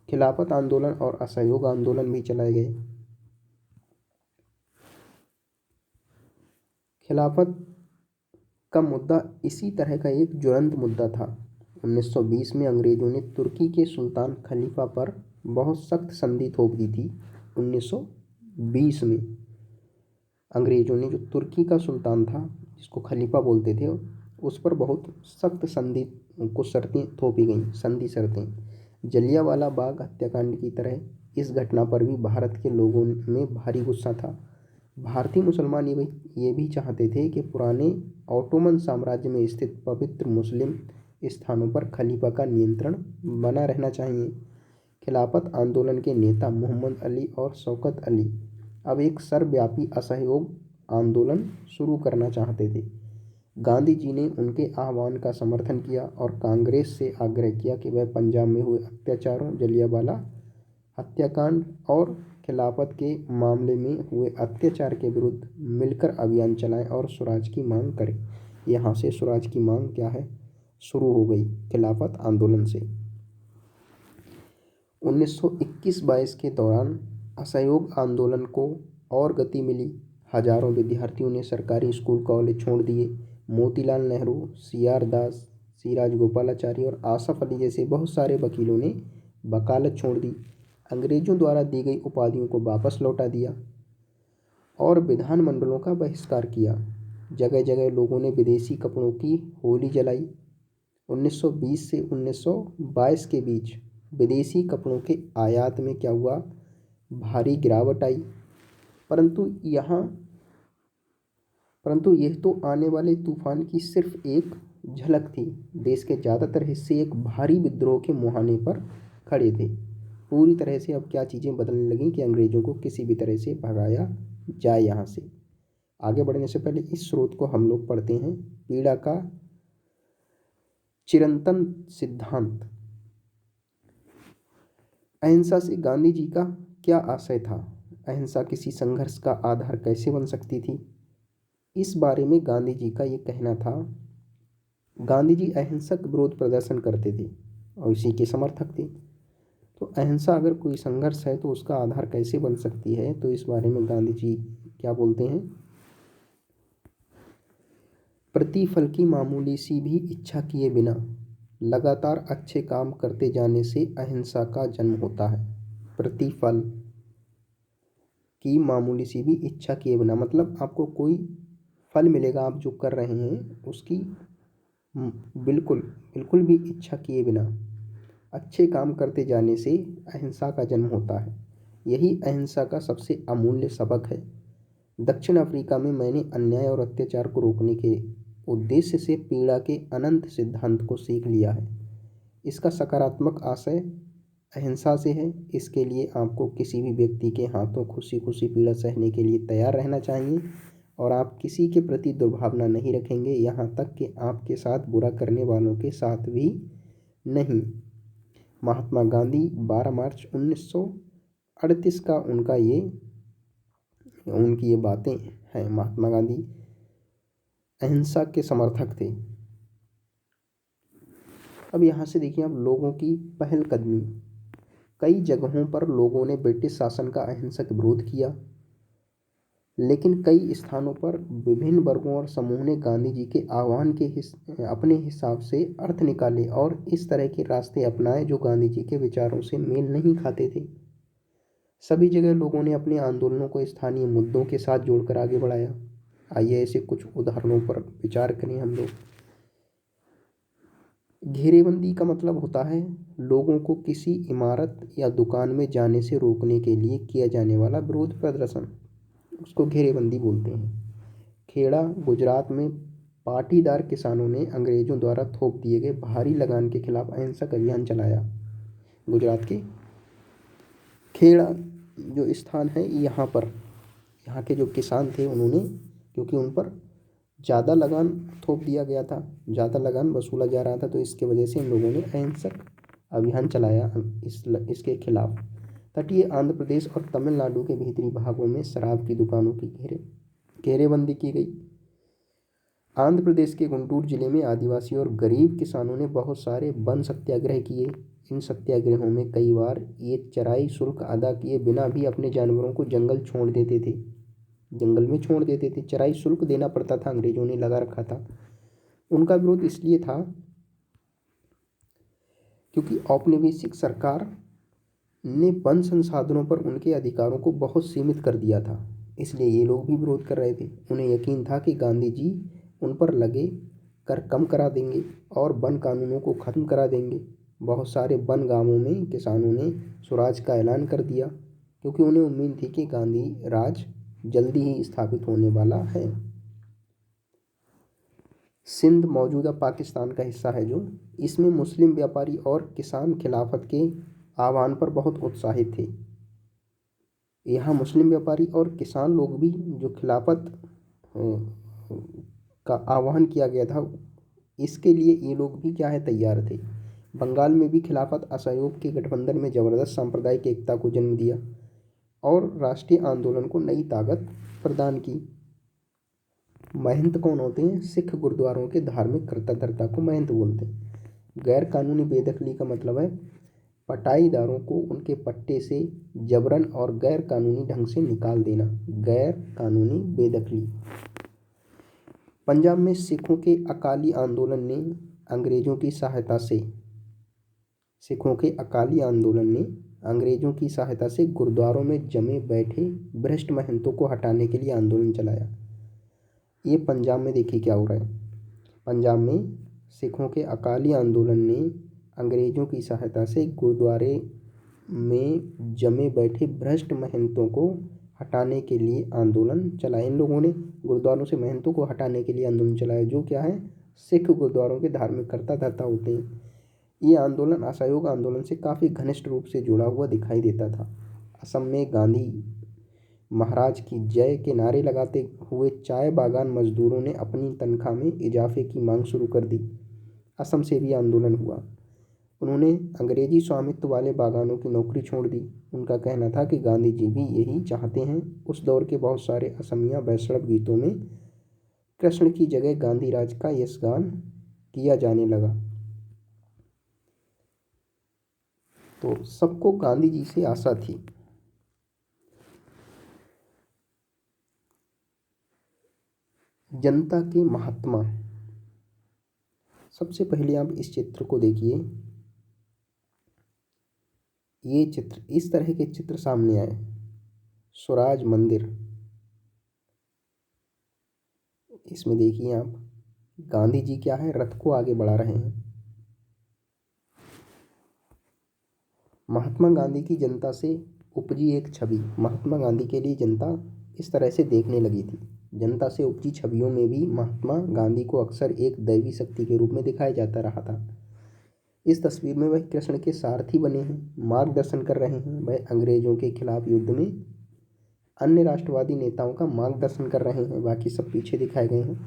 खिलाफत आंदोलन और असहयोग आंदोलन भी चलाए गए। खिलाफत का मुद्दा इसी तरह का एक ज्वलंत मुद्दा था। 1920 में अंग्रेजों ने तुर्की के सुल्तान खलीफा पर बहुत सख्त संधि थोप दी थी। 1920 में अंग्रेजों ने जो तुर्की का सुल्तान था, जिसको खलीफा बोलते थे, उस पर बहुत सख्त संधि को शर्तें थोपी गईं, संधि शर्तें। जलियांवाला बाग हत्याकांड की तरह इस घटना पर भी भारत के लोगों में भारी गुस्सा था। भारतीय मुसलमान ये भी चाहते थे कि पुराने ऑटोमन साम्राज्य में स्थित पवित्र मुस्लिम स्थानों पर खलीफा का नियंत्रण बना रहना चाहिए। खिलाफत आंदोलन के नेता मोहम्मद अली और शौकत अली अब एक सर्वव्यापी असहयोग आंदोलन शुरू करना चाहते थे। गांधी जी ने उनके आह्वान का समर्थन किया और कांग्रेस से आग्रह किया कि वह पंजाब में हुए अत्याचारों, जलियांवाला हत्याकांड और खिलाफत के मामले में हुए अत्याचार के विरुद्ध मिलकर अभियान चलाएं और स्वराज की मांग करें। यहाँ से स्वराज की मांग क्या है, शुरू हो गई खिलाफत आंदोलन से। 1921-22 के दौरान असहयोग आंदोलन को और गति मिली। हजारों विद्यार्थियों ने सरकारी स्कूल कॉलेज छोड़ दिए। मोतीलाल नेहरू, सी.आर. दास, सी राजगोपालाचारी और आसफ अली जैसे बहुत सारे वकीलों ने वकालत छोड़ दी। अंग्रेजों द्वारा दी गई उपाधियों को वापस लौटा दिया और विधानमंडलों का बहिष्कार किया। जगह जगह लोगों ने विदेशी कपड़ों की होली जलाई। 1920 से 1922 के बीच विदेशी कपड़ों के आयात में क्या हुआ, भारी गिरावट आई। परंतु यह तो आने वाले तूफान की सिर्फ एक झलक थी। देश के ज़्यादातर हिस्से एक भारी विद्रोह के मुहाने पर खड़े थे। पूरी तरह से अब क्या चीज़ें बदलने लगीं कि अंग्रेज़ों को किसी भी तरह से भगाया जाए। यहाँ से आगे बढ़ने से पहले इस स्रोत को हम लोग पढ़ते हैं। पीड़ा का चिरंतन सिद्धांत। अहिंसा से गांधी जी का क्या आशय था? अहिंसा किसी संघर्ष का आधार कैसे बन सकती थी? इस बारे में गांधी जी का ये कहना था। गांधी जी अहिंसक विरोध प्रदर्शन करते थे और इसी के समर्थक थे। तो अहिंसा अगर कोई संघर्ष है तो उसका आधार कैसे बन सकती है, तो इस बारे में गांधी जी क्या बोलते हैं। प्रतिफल की मामूली सी भी इच्छा किए बिना लगातार अच्छे काम करते जाने से अहिंसा का जन्म होता है। प्रतिफल की मामूली सी भी इच्छा किए बिना, मतलब आपको कोई फल मिलेगा आप जो कर रहे हैं उसकी बिल्कुल भी इच्छा किए बिना अच्छे काम करते जाने से अहिंसा का जन्म होता है। यही अहिंसा का सबसे अमूल्य सबक है। दक्षिण अफ्रीका में मैंने अन्याय और अत्याचार को रोकने के उद्देश्य से पीड़ा के अनंत सिद्धांत को सीख लिया है। इसका सकारात्मक आशय अहिंसा से है। इसके लिए आपको किसी भी व्यक्ति के हाथों खुशी खुशी पीड़ा सहने के लिए तैयार रहना चाहिए और आप किसी के प्रति दुर्भावना नहीं रखेंगे, यहाँ तक कि आपके साथ बुरा करने वालों के साथ भी नहीं। महात्मा गांधी 12 मार्च 1938 का उनकी ये बातें हैं। महात्मा गांधी अहिंसा के समर्थक थे। अब यहाँ से देखिए आप लोगों की पहलकदमी। कई जगहों पर लोगों ने ब्रिटिश शासन का अहिंसक विरोध किया, लेकिन कई स्थानों पर विभिन्न वर्गों और समूह ने गांधी जी के आह्वान के अपने हिसाब से अर्थ निकाले और इस तरह के रास्ते अपनाए जो गांधी जी के विचारों से मेल नहीं खाते थे। सभी जगह लोगों ने अपने आंदोलनों को स्थानीय मुद्दों के साथ जोड़कर आगे बढ़ाया। आइए ऐसे कुछ उदाहरणों पर विचार करें हम लोग। घेरेबंदी का मतलब होता है लोगों को किसी इमारत या दुकान में जाने से रोकने के लिए किया जाने वाला विरोध प्रदर्शन, उसको घेरेबंदी बोलते हैं। खेड़ा गुजरात में पाटीदार किसानों ने अंग्रेजों द्वारा थोप दिए गए भारी लगान के खिलाफ अहिंसक अभियान चलाया। गुजरात के खेड़ा जो स्थान है यहाँ के जो किसान थे उन्होंने, क्योंकि उन पर ज़्यादा लगान थोप दिया गया था, ज़्यादा लगान वसूला जा रहा था, तो इसके वजह से इन लोगों ने अहिंसक अभियान चलाया इसके खिलाफ। तटीय आंध्र प्रदेश और तमिलनाडु के भीतरी भागों में शराब की दुकानों की घेरेबंदी की गई। आंध्र प्रदेश के गुंटूर जिले में आदिवासी और गरीब किसानों ने बहुत सारे वन सत्याग्रह किए। इन सत्याग्रहों में कई बार ये चराई शुल्क अदा किए बिना भी अपने जानवरों को जंगल में छोड़ देते थे। चराई शुल्क देना पड़ता था, अंग्रेजों ने लगा रखा था। उनका विरोध इसलिए था क्योंकि औपनिवेशिक सरकार ने वन संसाधनों पर उनके अधिकारों को बहुत सीमित कर दिया था, इसलिए ये लोग भी विरोध कर रहे थे। उन्हें यकीन था कि गांधी जी उन पर लगे कर कम करा देंगे और वन कानूनों को ख़त्म करा देंगे। बहुत सारे वन गांवों में किसानों ने स्वराज का ऐलान कर दिया, क्योंकि उन्हें उम्मीद थी कि गांधी राज जल्दी ही स्थापित होने वाला है। सिंध मौजूदा पाकिस्तान का हिस्सा है जो, इसमें मुस्लिम व्यापारी और किसान खिलाफत के आह्वान पर बहुत उत्साहित थे। यहाँ मुस्लिम व्यापारी और किसान लोग भी जो खिलाफत का आह्वान किया गया था इसके लिए ये लोग भी क्या है तैयार थे। बंगाल में भी खिलाफत असहयोग के गठबंधन में ज़बरदस्त सांप्रदायिक एकता को जन्म दिया और राष्ट्रीय आंदोलन को नई ताकत प्रदान की। महंत कौन होते हैं? सिख गुरुद्वारों के धार्मिक कर्ताधर्ता को महंत बोलते हैं। गैर कानूनी बेदखली का मतलब है पटाईदारों को उनके पट्टे से जबरन और गैर कानूनी ढंग से निकाल देना, गैर कानूनी बेदखली। पंजाब में सिखों के अकाली आंदोलन ने अंग्रेजों की सहायता से अंग्रेजों की सहायता से गुरुद्वारों में जमे बैठे भ्रष्ट महंतों को हटाने के लिए आंदोलन चलाया। ये पंजाब में देखिए क्या हो रहा है। पंजाब में सिखों के अकाली आंदोलन ने अंग्रेजों की सहायता से गुरुद्वारे में जमे बैठे भ्रष्ट महंतों को हटाने के लिए आंदोलन चलाया। इन लोगों ने गुरुद्वारों से महंतों को हटाने के लिए आंदोलन चलाया, जो क्या है, सिख गुरुद्वारों के धार्मिक कर्ता धर्ता होते हैं। ये आंदोलन असहयोग आंदोलन से काफ़ी घनिष्ठ रूप से जुड़ा हुआ दिखाई देता था। असम में गांधी महाराज की जय के नारे लगाते हुए चाय बागान मजदूरों ने अपनी तनख्वाह में इजाफे की मांग शुरू कर दी। असम से भी आंदोलन हुआ। उन्होंने अंग्रेजी स्वामित्व वाले बागानों की नौकरी छोड़ दी। उनका कहना था कि गांधी जी भी यही चाहते हैं। उस दौर के बहुत सारे असमिया वैष्णव गीतों में कृष्ण की जगह गांधी राज का यशगान किया जाने लगा। तो सबको गांधी जी से आशा थी। जनता के महात्मा, सबसे पहले आप इस चित्र को देखिए। ये चित्र, इस तरह के चित्र सामने आए। स्वराज मंदिर, इसमें देखिए आप, गांधी जी क्या है, रथ को आगे बढ़ा रहे हैं। महात्मा गांधी की जनता से उपजी एक छवि। महात्मा गांधी के लिए जनता इस तरह से देखने लगी थी। जनता से उपजी छवियों में भी महात्मा गांधी को अक्सर एक दैवी शक्ति के रूप में दिखाया जाता रहा था। इस तस्वीर में वह कृष्ण के सारथी बने हैं, मार्गदर्शन कर रहे हैं। वह अंग्रेजों के खिलाफ युद्ध में अन्य राष्ट्रवादी नेताओं का मार्गदर्शन कर रहे हैं। बाकी सब पीछे दिखाए गए हैं।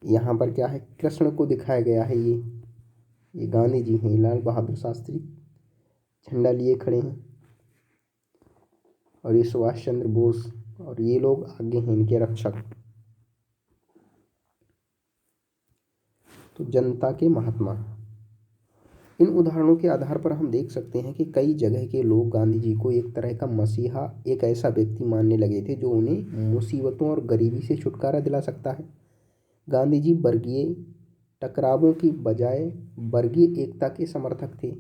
यहाँ पर क्या है, कृष्ण को दिखाया गया है। ये गांधी जी हैं, लाल बहादुर शास्त्री झंडा लिए खड़े हैं, और ये सुभाष चंद्र बोस, और ये लोग आगे हैं इनके रक्षक। तो जनता के महात्मा, इन उदाहरणों के आधार पर हम देख सकते हैं कि कई जगह के लोग गांधी जी को एक तरह का मसीहा, एक ऐसा व्यक्ति मानने लगे थे जो उन्हें मुसीबतों और गरीबी से छुटकारा दिला सकता है। गांधी जी वर्गीय टकरावों की बजाय वर्गीय एकता के समर्थक थे,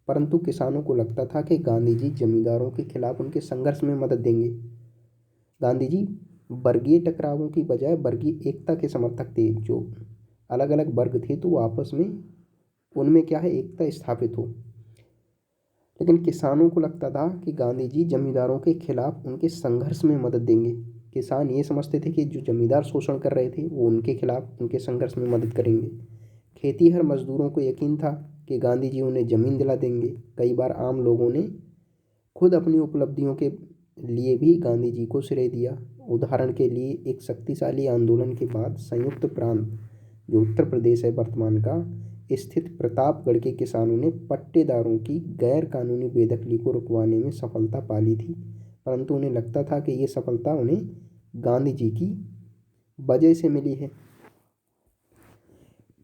परंतु किसानों को लगता था कि गांधी जी जमींदारों के खिलाफ उनके संघर्ष में मदद देंगे। गांधी जी वर्गीय टकरावों की बजाय वर्गीय एकता के समर्थक थे। जो अलग अलग वर्ग थे तो वो आपस में उनमें क्या है, एकता स्थापित हो। लेकिन किसानों को लगता था कि गांधी जी जमींदारों के खिलाफ उनके संघर्ष में मदद देंगे। किसान ये समझते थे कि जो जमींदार शोषण कर रहे थे वो उनके खिलाफ उनके संघर्ष में मदद करेंगे। खेतीहर मजदूरों को यकीन था कि गांधी जी उन्हें ज़मीन दिला देंगे। कई बार आम लोगों ने खुद अपनी उपलब्धियों के लिए भी गांधी जी को श्रेय दिया। उदाहरण के लिए एक शक्तिशाली आंदोलन के बाद संयुक्त प्रांत, जो उत्तर प्रदेश है वर्तमान का, स्थित प्रतापगढ़ के किसानों ने पट्टेदारों की गैर कानूनी बेदखली को रुकवाने में सफलता पा ली थी, परंतु उन्हें लगता था कि ये सफलता उन्हें गांधी जी की वजह से मिली है।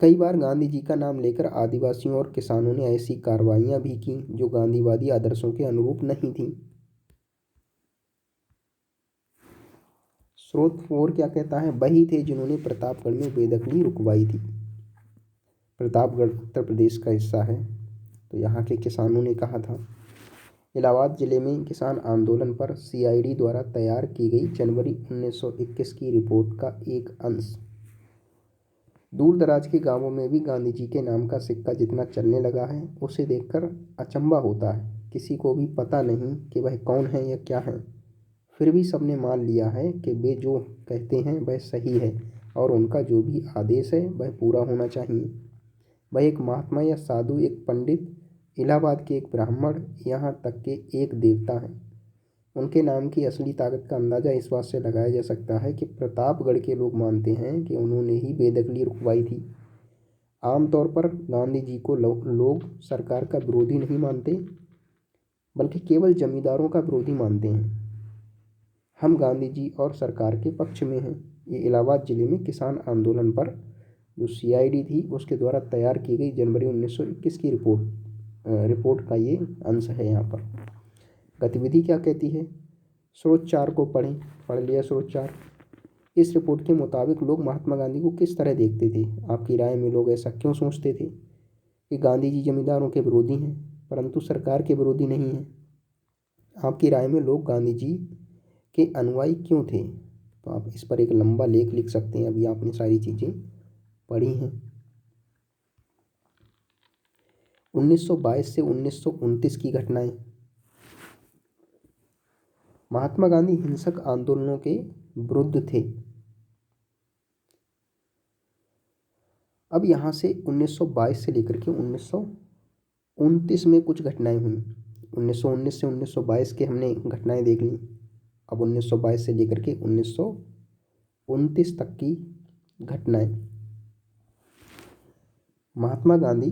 कई बार गांधी जी का नाम लेकर आदिवासियों और किसानों ने ऐसी कार्रवाइयां भी की जो गांधीवादी आदर्शों के अनुरूप नहीं थीं। स्रोत 4 क्या कहता है, वही थे जिन्होंने प्रतापगढ़ में बेदखली रुकवाई थी। प्रतापगढ़ उत्तर प्रदेश का हिस्सा है, तो यहाँ के किसानों ने कहा था। इलाहाबाद जिले में किसान आंदोलन पर CID द्वारा तैयार की गई जनवरी 1921 की रिपोर्ट का एक अंश। दूर दराज के गांवों में भी गांधी जी के नाम का सिक्का जितना चलने लगा है, उसे देखकर अचंभा होता है। किसी को भी पता नहीं कि वह कौन है या क्या है, फिर भी सबने मान लिया है कि वे जो कहते हैं वह सही है और उनका जो भी आदेश है वह पूरा होना चाहिए। वह एक महात्मा या साधु, एक पंडित, इलाहाबाद के एक ब्राह्मण, यहाँ तक के एक देवता हैं। उनके नाम की असली ताकत का अंदाज़ा इस बात से लगाया जा सकता है कि प्रतापगढ़ के लोग मानते हैं कि उन्होंने ही बेदखली रुकवाई थी। आमतौर पर गांधी जी को लोग सरकार का विरोधी नहीं मानते, बल्कि केवल जमींदारों का विरोधी मानते हैं। हम गांधी जी और सरकार के पक्ष में हैं। ये इलाहाबाद जिले में किसान आंदोलन पर जो CID थी उसके द्वारा तैयार की गई जनवरी 1921 की रिपोर्ट का ये अंश है। यहाँ पर गतिविधि क्या कहती है, स्रोत 4 को पढ़ें। पढ़ लिया स्रोत 4। इस रिपोर्ट के मुताबिक लोग महात्मा गांधी को किस तरह देखते थे? आपकी राय में लोग ऐसा क्यों सोचते थे कि गांधी जी जमींदारों के विरोधी हैं? परंतु सरकार के विरोधी नहीं हैं। आपकी राय में लोग गांधी जी के अनुयायी क्यों थे? तो आप इस पर एक लंबा लेख लिख सकते हैं। अभी आपने सारी चीज़ें पढ़ी हैं। 1922 से 1929 की घटनाएं। महात्मा गांधी हिंसक आंदोलनों के विरुद्ध थे। अब यहाँ से 1922 से लेकर के 1929 में कुछ घटनाएं हुई। 1919 से 1922 के हमने घटनाएं देख ली। अब 1922 से लेकर के 1929 तक की घटनाएं। महात्मा गांधी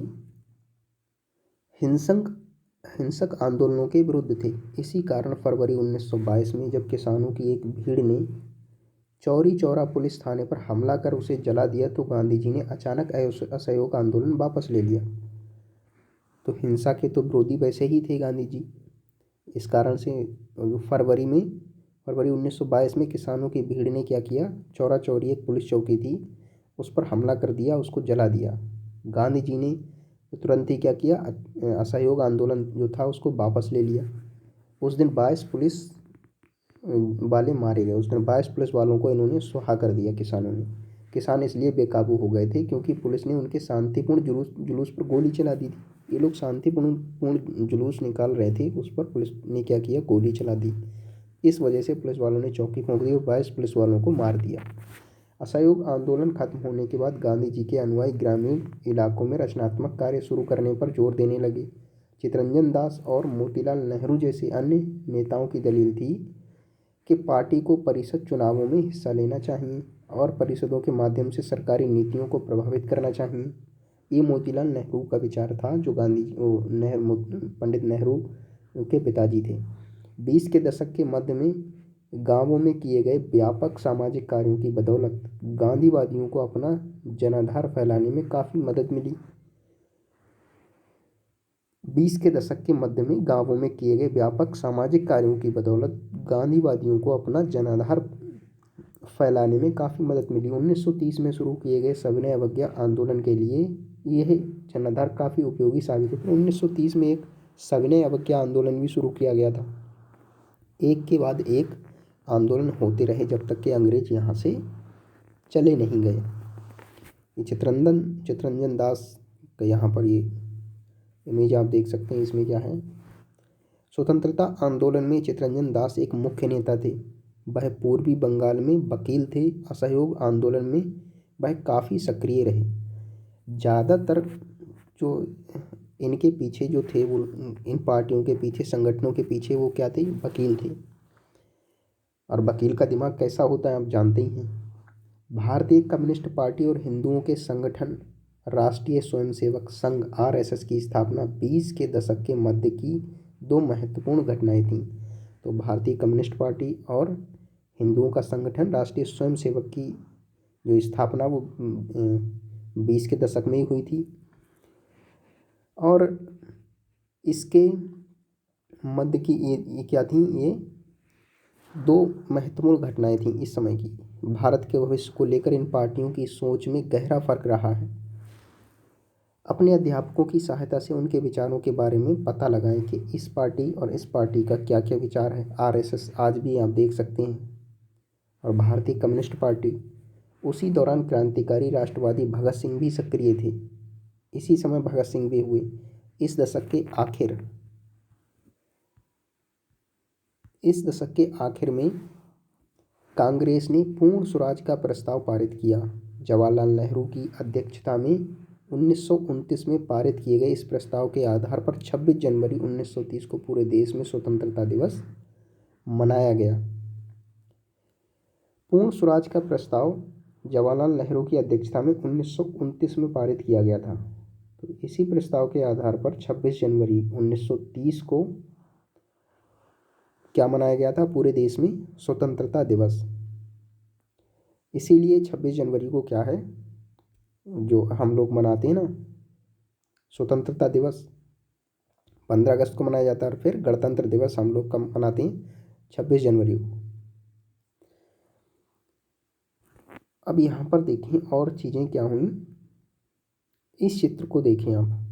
हिंसक आंदोलनों के विरुद्ध थे। इसी कारण फरवरी 1922 में जब किसानों की एक भीड़ ने चौरी चौरा पुलिस थाने पर हमला कर उसे जला दिया तो गांधी जी ने अचानक असहयोग आंदोलन वापस ले लिया। तो हिंसा के तो विरोधी वैसे ही थे गांधी जी। इस कारण से फरवरी 1922 में किसानों की भीड़ ने क्या किया, चौरा चौरी एक पुलिस चौकी थी उस पर हमला कर दिया, उसको जला दिया। गांधी जी ने तुरंत ही क्या किया, असहयोग आंदोलन जो था उसको वापस ले लिया। उस दिन 22 पुलिस वाले मारे गए। उस दिन 22 पुलिस वालों को इन्होंने सुहा कर दिया किसानों ने। किसान इसलिए बेकाबू हो गए थे क्योंकि पुलिस ने उनके शांतिपूर्ण जुलूस पर गोली चला दी थी। ये लोग शांतिपूर्ण जुलूस निकाल रहे थे, उस पर पुलिस ने क्या किया, गोली चला दी। इस वजह से पुलिस वालों ने चौकी फूंक दी और 22 पुलिस वालों को मार दिया। असहयोग आंदोलन खत्म होने के बाद गांधी जी के अनुयायी ग्रामीण इलाकों में रचनात्मक कार्य शुरू करने पर जोर देने लगे। चितरंजन दास और मोतीलाल नेहरू जैसे अन्य नेताओं की दलील थी कि पार्टी को परिषद चुनावों में हिस्सा लेना चाहिए और परिषदों के माध्यम से सरकारी नीतियों को प्रभावित करना चाहिए। ये मोतीलाल नेहरू का विचार था, जो पंडित नेहरू के पिताजी थे। 20 के दशक के मध्य में गांवों में किए गए व्यापक सामाजिक कार्यों की बदौलत गांधीवादियों को अपना जनाधार फैलाने में काफ़ी मदद मिली। 20 के दशक के मध्य में गांवों में किए गए व्यापक सामाजिक कार्यों की बदौलत गांधीवादियों को अपना जनाधार फैलाने में काफ़ी मदद मिली। 1930 में शुरू किए गए सविनय अवज्ञा आंदोलन के लिए यह जनाधार काफ़ी उपयोगी साबित हुआ। 1930 में एक सविनय अवज्ञा आंदोलन भी शुरू किया गया था। एक के बाद एक आंदोलन होते रहे जब तक कि अंग्रेज यहाँ से चले नहीं गए। ये चितरंजन दास का यहाँ पर ये इमेज आप देख सकते हैं। इसमें क्या है, स्वतंत्रता आंदोलन में चितरंजन दास एक मुख्य नेता थे। वह पूर्वी बंगाल में वकील थे। असहयोग आंदोलन में वह काफ़ी सक्रिय रहे। ज़्यादातर जो इनके पीछे जो थे, वो इन पार्टियों के पीछे, संगठनों के पीछे वो क्या थे, वकील थे। और वकील का दिमाग कैसा होता है आप जानते ही हैं। भारतीय कम्युनिस्ट पार्टी और हिंदुओं के संगठन राष्ट्रीय स्वयंसेवक संघ RSS की स्थापना 20 के दशक के मध्य की दो महत्वपूर्ण घटनाएं थीं। तो भारतीय कम्युनिस्ट पार्टी और हिंदुओं का संगठन राष्ट्रीय स्वयंसेवक की जो स्थापना वो 20 के दशक में ही हुई थी। और इसके मध्य की ये क्या थी, ये दो महत्वपूर्ण घटनाएं थीं इस समय की। भारत के भविष्य को लेकर इन पार्टियों की सोच में गहरा फर्क रहा है। अपने अध्यापकों की सहायता से उनके विचारों के बारे में पता लगाएं कि इस पार्टी और इस पार्टी का क्या क्या विचार है। RSS आज भी आप देख सकते हैं। और भारतीय कम्युनिस्ट पार्टी, उसी दौरान क्रांतिकारी राष्ट्रवादी भगत सिंह भी सक्रिय थे। इसी समय भगत सिंह भी हुए। इस दशक के आखिर में कांग्रेस ने पूर्ण स्वराज का प्रस्ताव पारित किया। जवाहरलाल नेहरू की अध्यक्षता में 1929 में पारित किए गए इस प्रस्ताव के आधार पर 26 जनवरी 1930 को पूरे देश में स्वतंत्रता दिवस मनाया गया। पूर्ण स्वराज का प्रस्ताव जवाहरलाल नेहरू की अध्यक्षता में 1929 में पारित किया गया था। तो इसी प्रस्ताव के आधार पर 26 जनवरी 1930 को क्या मनाया गया था, पूरे देश में स्वतंत्रता दिवस। इसीलिए 26 जनवरी को क्या है, जो हम लोग मनाते हैं ना स्वतंत्रता दिवस, 15 अगस्त को मनाया जाता है। और फिर गणतंत्र दिवस हम लोग कब मनाते हैं, 26 जनवरी को। अब यहाँ पर देखें और चीज़ें क्या हुई, इस चित्र को देखें आप।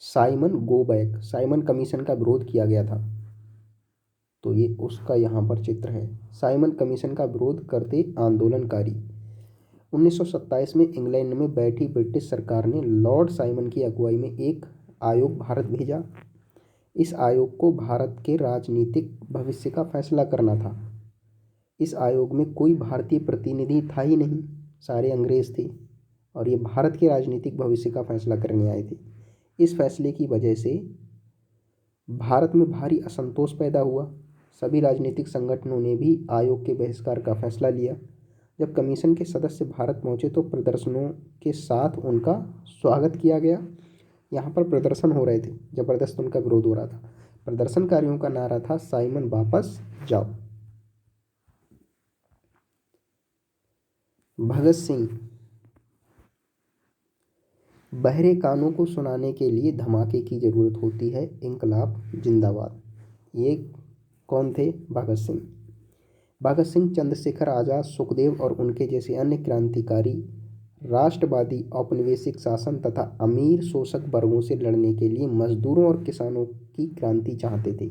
Simon go back, Simon commission का विरोध किया गया था। तो ये उसका यहाँ पर चित्र है। साइमन कमीशन का विरोध करते आंदोलनकारी। 1927 में इंग्लैंड में बैठी ब्रिटिश सरकार ने लॉर्ड साइमन की अगुवाई में एक आयोग भारत भेजा। इस आयोग को भारत के राजनीतिक भविष्य का फैसला करना था। इस आयोग में कोई भारतीय प्रतिनिधि था ही नहीं, सारे अंग्रेज थे और ये भारत के राजनीतिक भविष्य का फैसला करने आए थे। इस फैसले की वजह से भारत में भारी असंतोष पैदा हुआ। सभी राजनीतिक संगठनों ने भी आयोग के बहिष्कार का फैसला लिया। जब कमीशन के सदस्य भारत पहुंचे तो प्रदर्शनों के साथ उनका स्वागत किया गया। यहाँ पर प्रदर्शन हो रहे थे, जबरदस्त उनका विरोध हो रहा था। प्रदर्शनकारियों का नारा था साइमन वापस जाओ। भगत सिंह। बहरे कानों को सुनाने के लिए धमाके की जरूरत होती है, इंकलाब जिंदाबाद। ये कौन थे? भगत सिंह। भगत सिंह चंद्रशेखर आज़ाद, सुखदेव और उनके जैसे अन्य क्रांतिकारी राष्ट्रवादी औपनिवेशिक शासन तथा अमीर शोषक वर्गों से लड़ने के लिए मजदूरों और किसानों की क्रांति चाहते थे।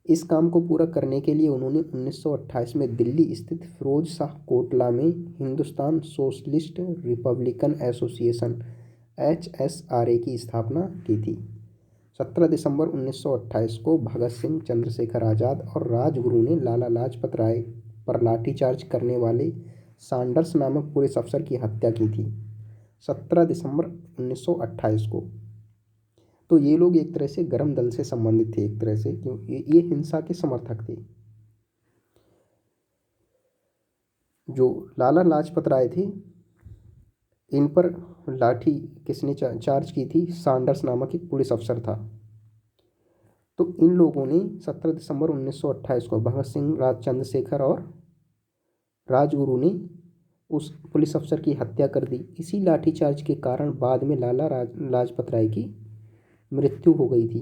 इस काम को पूरा करने के लिए उन्होंने 1928 में दिल्ली स्थित फिरोज शाह कोटला में Hindustan socialist Republican association HSRA की स्थापना की थी। 17 दिसंबर 1928 को भगत सिंह, चंद्रशेखर आज़ाद और राजगुरु ने लाला लाजपत राय पर लाठीचार्ज करने वाले सैंडर्स नामक पुलिस अफसर की हत्या की थी। 17 दिसंबर 1928 को। तो ये लोग एक तरह से गरम दल से संबंधित थे, एक तरह से, क्योंकि ये हिंसा के समर्थक थे। जो लाला लाजपत राय थे, इन पर लाठी किसने चार्ज की थी? सैंडर्स नामक एक पुलिस अफसर था। तो इन लोगों ने 17 दिसंबर 1928 को भगत सिंह, चंद्रशेखर और राजगुरु ने उस पुलिस अफसर की हत्या कर दी। इसी लाठीचार्ज के कारण बाद में लाला लाजपत राय की मृत्यु हो गई थी।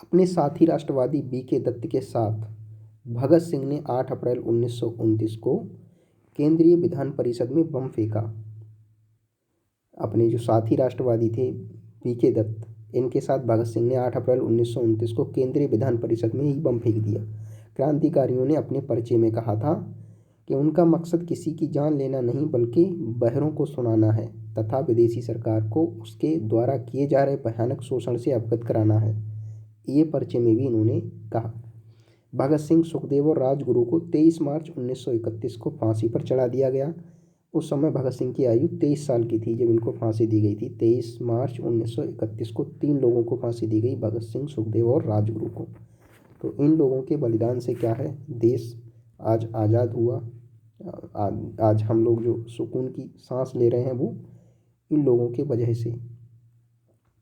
अपने साथी राष्ट्रवादी BK दत्त के साथ भगत सिंह ने 8 अप्रैल 1929 को केंद्रीय विधान परिषद में बम फेंका। अपने जो साथी राष्ट्रवादी थे BK दत्त, इनके साथ भगत सिंह ने 8 अप्रैल 1929 को केंद्रीय विधान परिषद में ही बम फेंक दिया। क्रांतिकारियों ने अपने परिचय में कहा था कि उनका मकसद किसी की जान लेना नहीं बल्कि बहरों को सुनाना है तथा विदेशी सरकार को उसके द्वारा किए जा रहे भयानक शोषण से अवगत कराना है। ये परिचय में भी इन्होंने कहा। भगत सिंह, सुखदेव और राजगुरु को 23 मार्च 1931 को फांसी पर चढ़ा दिया गया। उस समय भगत सिंह की आयु 23 साल की थी जब इनको फांसी दी गई थी। 23 मार्च 1931 को 3 लोगों को फांसी दी गई, भगत सिंह, सुखदेव और राजगुरु को। तो इन लोगों के बलिदान से क्या है, देश आज आज़ाद हुआ। आज हम लोग जो सुकून की सांस ले रहे हैं वो इन लोगों के वजह से,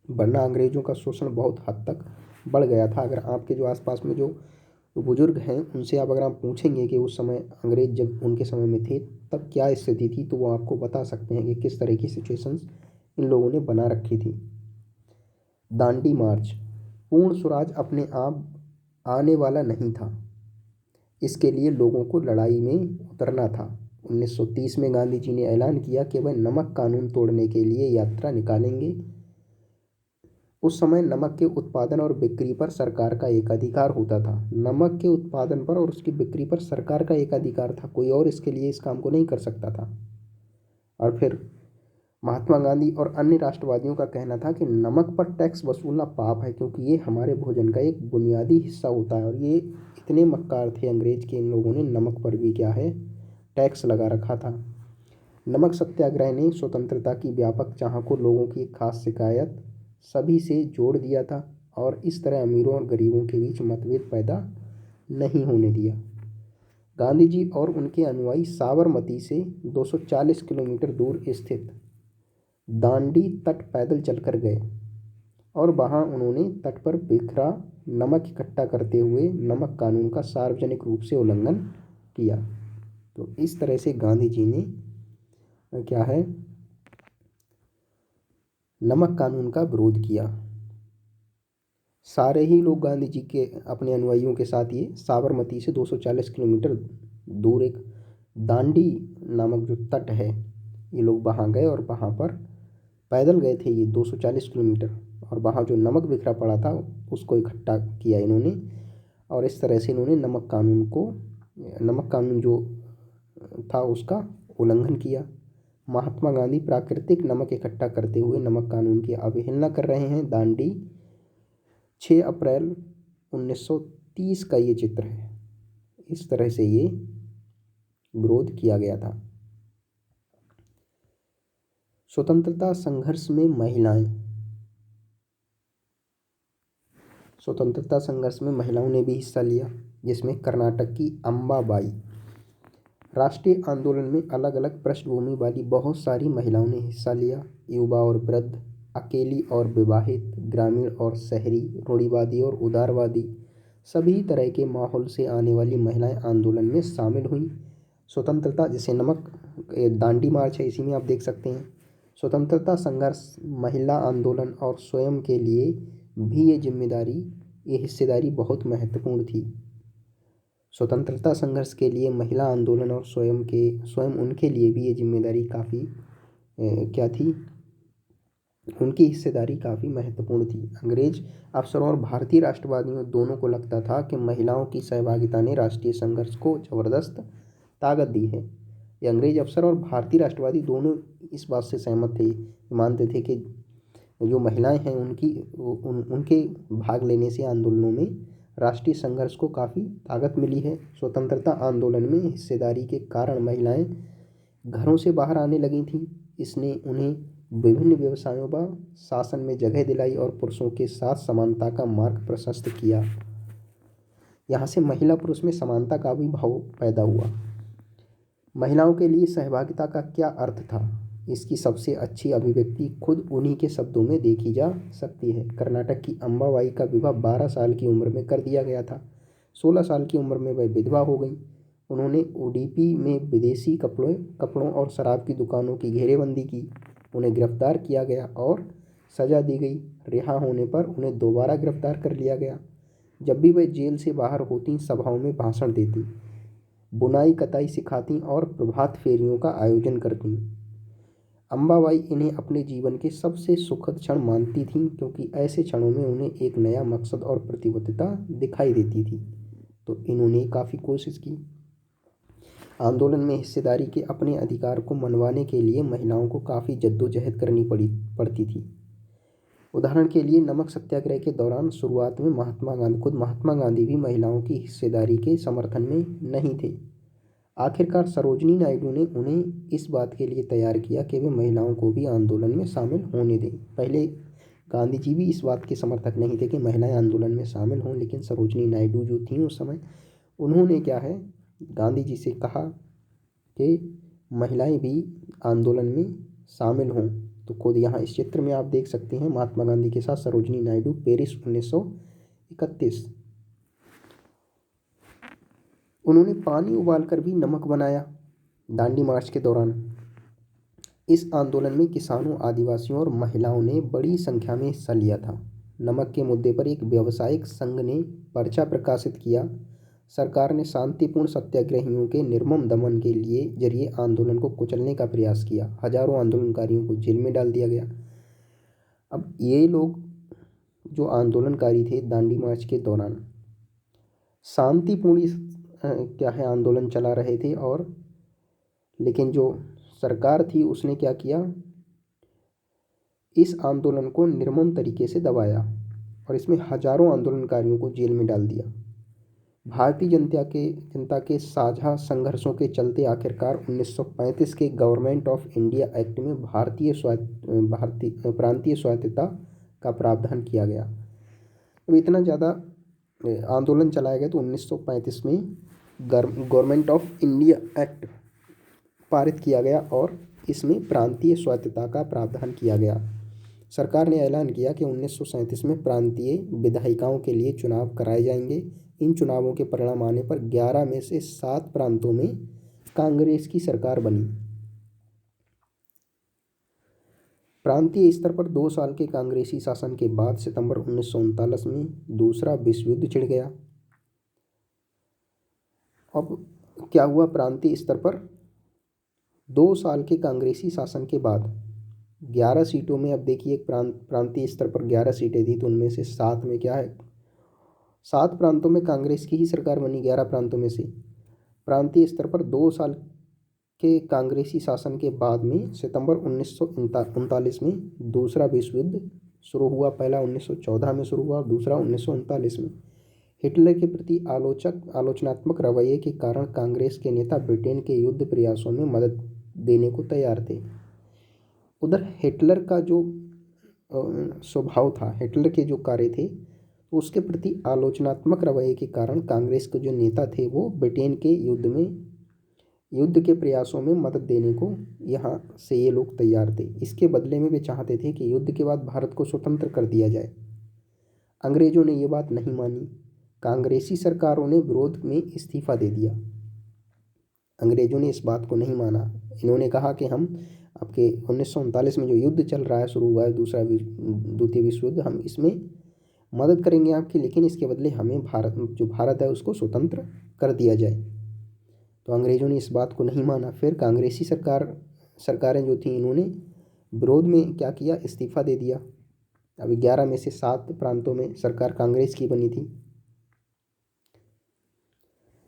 वरना अंग्रेज़ों का शोषण बहुत हद तक बढ़ गया था। अगर आपके जो आसपास में जो बुजुर्ग हैं उनसे अगर आप पूछेंगे कि उस समय अंग्रेज जब उनके समय में थे तब क्या स्थिति थी, तो वो आपको बता सकते हैं कि किस तरह की सिचुएशंस इन लोगों ने बना रखी थी। दांडी मार्च। पूर्ण स्वराज अपने आप आने वाला नहीं था, इसके लिए लोगों को लड़ाई में उतरना था। 1930 में गांधी जी ने ऐलान किया कि वह नमक कानून तोड़ने के लिए यात्रा निकालेंगे। उस समय नमक के उत्पादन और बिक्री पर सरकार का एकाधिकार होता था। नमक के उत्पादन पर और उसकी बिक्री पर सरकार का एकाधिकार था, कोई और इसके लिए इस काम को नहीं कर सकता था। और फिर महात्मा गांधी और अन्य राष्ट्रवादियों का कहना था कि नमक पर टैक्स वसूलना पाप है, क्योंकि ये हमारे भोजन का एक बुनियादी हिस्सा होता है। और ये इतने मक्कार थे अंग्रेज के, इन लोगों ने नमक पर भी क्या है, टैक्स लगा रखा था। नमक सत्याग्रह ने स्वतंत्रता की व्यापक चाह को लोगों की एक खास शिकायत सभी से जोड़ दिया था और इस तरह अमीरों और गरीबों के बीच मतभेद पैदा नहीं होने दिया। गांधी जी और उनके अनुयायी साबरमती से 240 किलोमीटर दूर स्थित दांडी तट पैदल चलकर गए और वहां उन्होंने तट पर बिखरा नमक इकट्ठा करते हुए नमक कानून का सार्वजनिक रूप से उल्लंघन किया। तो इस तरह से गांधी जी ने क्या है, नमक कानून का विरोध किया। सारे ही लोग गांधी जी के अपने अनुयायियों के साथ ये साबरमती से 240 किलोमीटर दूर एक दांडी नामक जो तट है, ये लोग वहाँ गए और वहाँ पर पैदल गए थे ये 240 किलोमीटर और वहाँ जो नमक बिखरा पड़ा था उसको इकट्ठा किया इन्होंने, और इस तरह से इन्होंने नमक कानून जो था उसका उल्लंघन किया। महात्मा गांधी प्राकृतिक नमक इकट्ठा करते हुए नमक कानून की अवहेलना कर रहे हैं। दांडी 6 अप्रैल 1930 का ये चित्र है। इस तरह से ये विरोध किया गया था। स्वतंत्रता संघर्ष में महिलाएं। स्वतंत्रता संघर्ष में महिलाओं ने भी हिस्सा लिया, जिसमें कर्नाटक की अम्बाबाई। राष्ट्रीय आंदोलन में अलग अलग पृष्ठभूमि वाली बहुत सारी महिलाओं ने हिस्सा लिया। युवा और वृद्ध, अकेली और विवाहित, ग्रामीण और शहरी, रूढ़िवादी और उदारवादी, सभी तरह के माहौल से आने वाली महिलाएं आंदोलन में शामिल हुईं। स्वतंत्रता, जैसे नमक दांडी मार्च है, इसी में आप देख सकते हैं। स्वतंत्रता संघर्ष, महिला आंदोलन और स्वयं के लिए भी ये हिस्सेदारी बहुत महत्वपूर्ण थी। स्वतंत्रता संघर्ष के लिए महिला आंदोलन और स्वयं उनके लिए भी ये जिम्मेदारी काफ़ी क्या थी, उनकी हिस्सेदारी काफ़ी महत्वपूर्ण थी। अंग्रेज अफसरों और भारतीय राष्ट्रवादियों दोनों को लगता था कि महिलाओं की सहभागिता ने राष्ट्रीय संघर्ष को जबरदस्त ताकत दी है। ये अंग्रेज अफसर और भारतीय राष्ट्रवादी दोनों इस बात से सहमत थे, मानते थे कि जो महिलाएं हैं उनके भाग लेने से आंदोलनों में राष्ट्रीय संघर्ष को काफ़ी ताकत मिली है। स्वतंत्रता आंदोलन में हिस्सेदारी के कारण महिलाएं घरों से बाहर आने लगी थीं। इसने उन्हें विभिन्न व्यवसायों व शासन में जगह दिलाई और पुरुषों के साथ समानता का मार्ग प्रशस्त किया। यहाँ से महिला पुरुष में समानता का भी भाव पैदा हुआ। महिलाओं के लिए सहभागिता का क्या अर्थ था, इसकी सबसे अच्छी अभिव्यक्ति खुद उन्हीं के शब्दों में देखी जा सकती है। कर्नाटक की अम्बाबाई का विवाह 12 साल की उम्र में कर दिया गया था। 16 साल की उम्र में वह विधवा हो गई। उन्होंने उडुपी में विदेशी कपड़ों और शराब की दुकानों की घेरेबंदी की। उन्हें गिरफ्तार किया गया और सजा दी गई। रिहा होने पर उन्हें दोबारा गिरफ्तार कर लिया गया। जब भी वह जेल से बाहर होती, सभाओं में भाषण देती, बुनाई कताई सिखाती और प्रभात फेरियों का आयोजन करती। अम्बाबाई इन्हें अपने जीवन के सबसे सुखद क्षण मानती थीं, क्योंकि ऐसे क्षणों में उन्हें एक नया मकसद और प्रतिबद्धता दिखाई देती थी। तो इन्होंने काफ़ी कोशिश की। आंदोलन में हिस्सेदारी के अपने अधिकार को मनवाने के लिए महिलाओं को काफ़ी जद्दोजहद करनी पड़ती थी। उदाहरण के लिए नमक सत्याग्रह के दौरान शुरुआत में महात्मा गांधी भी महिलाओं की हिस्सेदारी के समर्थन में नहीं थे। आखिरकार सरोजिनी नायडू ने उन्हें इस बात के लिए तैयार किया कि वे महिलाओं को भी आंदोलन में शामिल होने दें। पहले गांधी जी भी इस बात के समर्थक नहीं थे कि महिलाएं आंदोलन में शामिल हों, लेकिन सरोजिनी नायडू जो थी उस समय, उन्होंने क्या है, गांधी जी से कहा कि महिलाएं भी आंदोलन में शामिल हों। तो खुद यहाँ इस चित्र में आप देख सकते हैं महात्मा गांधी के साथ सरोजिनी नायडू, पेरिस 1931। उन्होंने पानी उबालकर भी नमक बनाया दांडी मार्च के दौरान। इस आंदोलन में किसानों, आदिवासियों और महिलाओं ने बड़ी संख्या में हिस्सा लिया था। नमक के मुद्दे पर एक व्यावसायिक संघ ने पर्चा प्रकाशित किया। सरकार ने शांतिपूर्ण सत्याग्रहियों के निर्मम दमन के जरिए आंदोलन को कुचलने का प्रयास किया। हजारों आंदोलनकारियों को जेल में डाल दिया गया। अब ये लोग जो आंदोलनकारी थे दांडी मार्च के दौरान शांतिपूर्ण क्या है आंदोलन चला रहे थे, और लेकिन जो सरकार थी उसने क्या किया, इस आंदोलन को निर्मम तरीके से दबाया और इसमें हजारों आंदोलनकारियों को जेल में डाल दिया। भारतीय जनता के साझा संघर्षों के चलते आखिरकार 1935 के गवर्नमेंट ऑफ इंडिया एक्ट में प्रांतीय स्वायत्तता का प्रावधान किया गया। अब इतना ज़्यादा आंदोलन चलाया गया तो 1935 में गवर्नमेंट ऑफ इंडिया एक्ट पारित किया गया और इसमें प्रांतीय स्वायत्तता का प्रावधान किया गया। सरकार ने ऐलान किया कि 1937 में प्रांतीय विधायिकाओं के लिए चुनाव कराए जाएंगे। इन चुनावों के परिणाम आने पर 11 में से 7 प्रांतों में कांग्रेस की सरकार बनी। प्रांतीय स्तर पर 2 साल के कांग्रेसी शासन के बाद सितंबर 1939 में दूसरा विश्व युद्ध छिड़ गया। अब क्या हुआ, प्रांतीय स्तर पर 2 साल के कांग्रेसी शासन के बाद 11 सीटों में, अब देखिए प्रांतीय स्तर पर 11 सीटें थी, तो उनमें से 7 में क्या है, 7 प्रांतों में कांग्रेस की ही सरकार बनी, 11 प्रांतों में से। प्रांतीय स्तर पर 2 साल के कांग्रेसी शासन के बाद में सितंबर 1939 में दूसरा विश्व युद्ध शुरू हुआ। पहला 1914 में शुरू हुआ और दूसरा 1939 में। हिटलर के प्रति आलोचनात्मक रवैये के कारण कांग्रेस के नेता ब्रिटेन के युद्ध प्रयासों में मदद देने को तैयार थे। उधर हिटलर का जो स्वभाव था, हिटलर के जो कार्य थे, तो उसके प्रति आलोचनात्मक रवैये के कारण कांग्रेस के जो नेता थे वो ब्रिटेन के युद्ध के प्रयासों में मदद देने को यहाँ से ये लोग तैयार थे। इसके बदले में वे चाहते थे कि युद्ध के बाद भारत को स्वतंत्र कर दिया जाए। अंग्रेजों ने ये बात नहीं मानी। कांग्रेसी सरकारों ने विरोध में इस्तीफा दे दिया। अंग्रेजों ने इस बात को नहीं माना। इन्होंने कहा कि हम आपके 1939 में जो युद्ध चल रहा है, शुरू हुआ है द्वितीय विश्व युद्ध, हम इसमें मदद करेंगे आपकी, लेकिन इसके बदले हमें भारत है उसको स्वतंत्र कर दिया जाए। तो अंग्रेजों ने इस बात को नहीं माना। फिर कांग्रेसी सरकारें जो थी, इन्होंने विरोध में क्या किया, इस्तीफा दे दिया। अभी 11 में से 7 प्रांतों में सरकार कांग्रेस की बनी थी।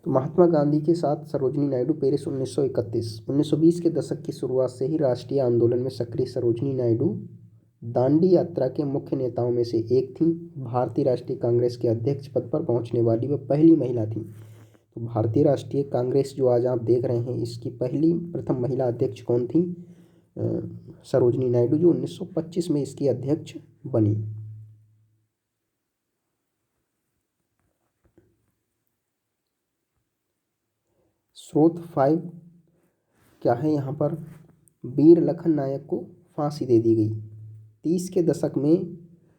तो महात्मा गांधी के साथ सरोजिनी नायडू पेरिस 1931। 1920 के दशक की शुरुआत से ही राष्ट्रीय आंदोलन में सक्रिय सरोजिनी नायडू दांडी यात्रा के मुख्य नेताओं में से एक थी। भारतीय राष्ट्रीय कांग्रेस के अध्यक्ष पद पर पहुंचने वाली वह पहली महिला थी। तो भारतीय राष्ट्रीय कांग्रेस जो आज आप देख रहे हैं, इसकी प्रथम महिला अध्यक्ष कौन थी, सरोजिनी नायडू, जो 1925 में इसकी अध्यक्ष बनी। स्रोत 5 क्या है यहाँ पर, वीर लखन नायक को फांसी दे दी गई। 30 के दशक में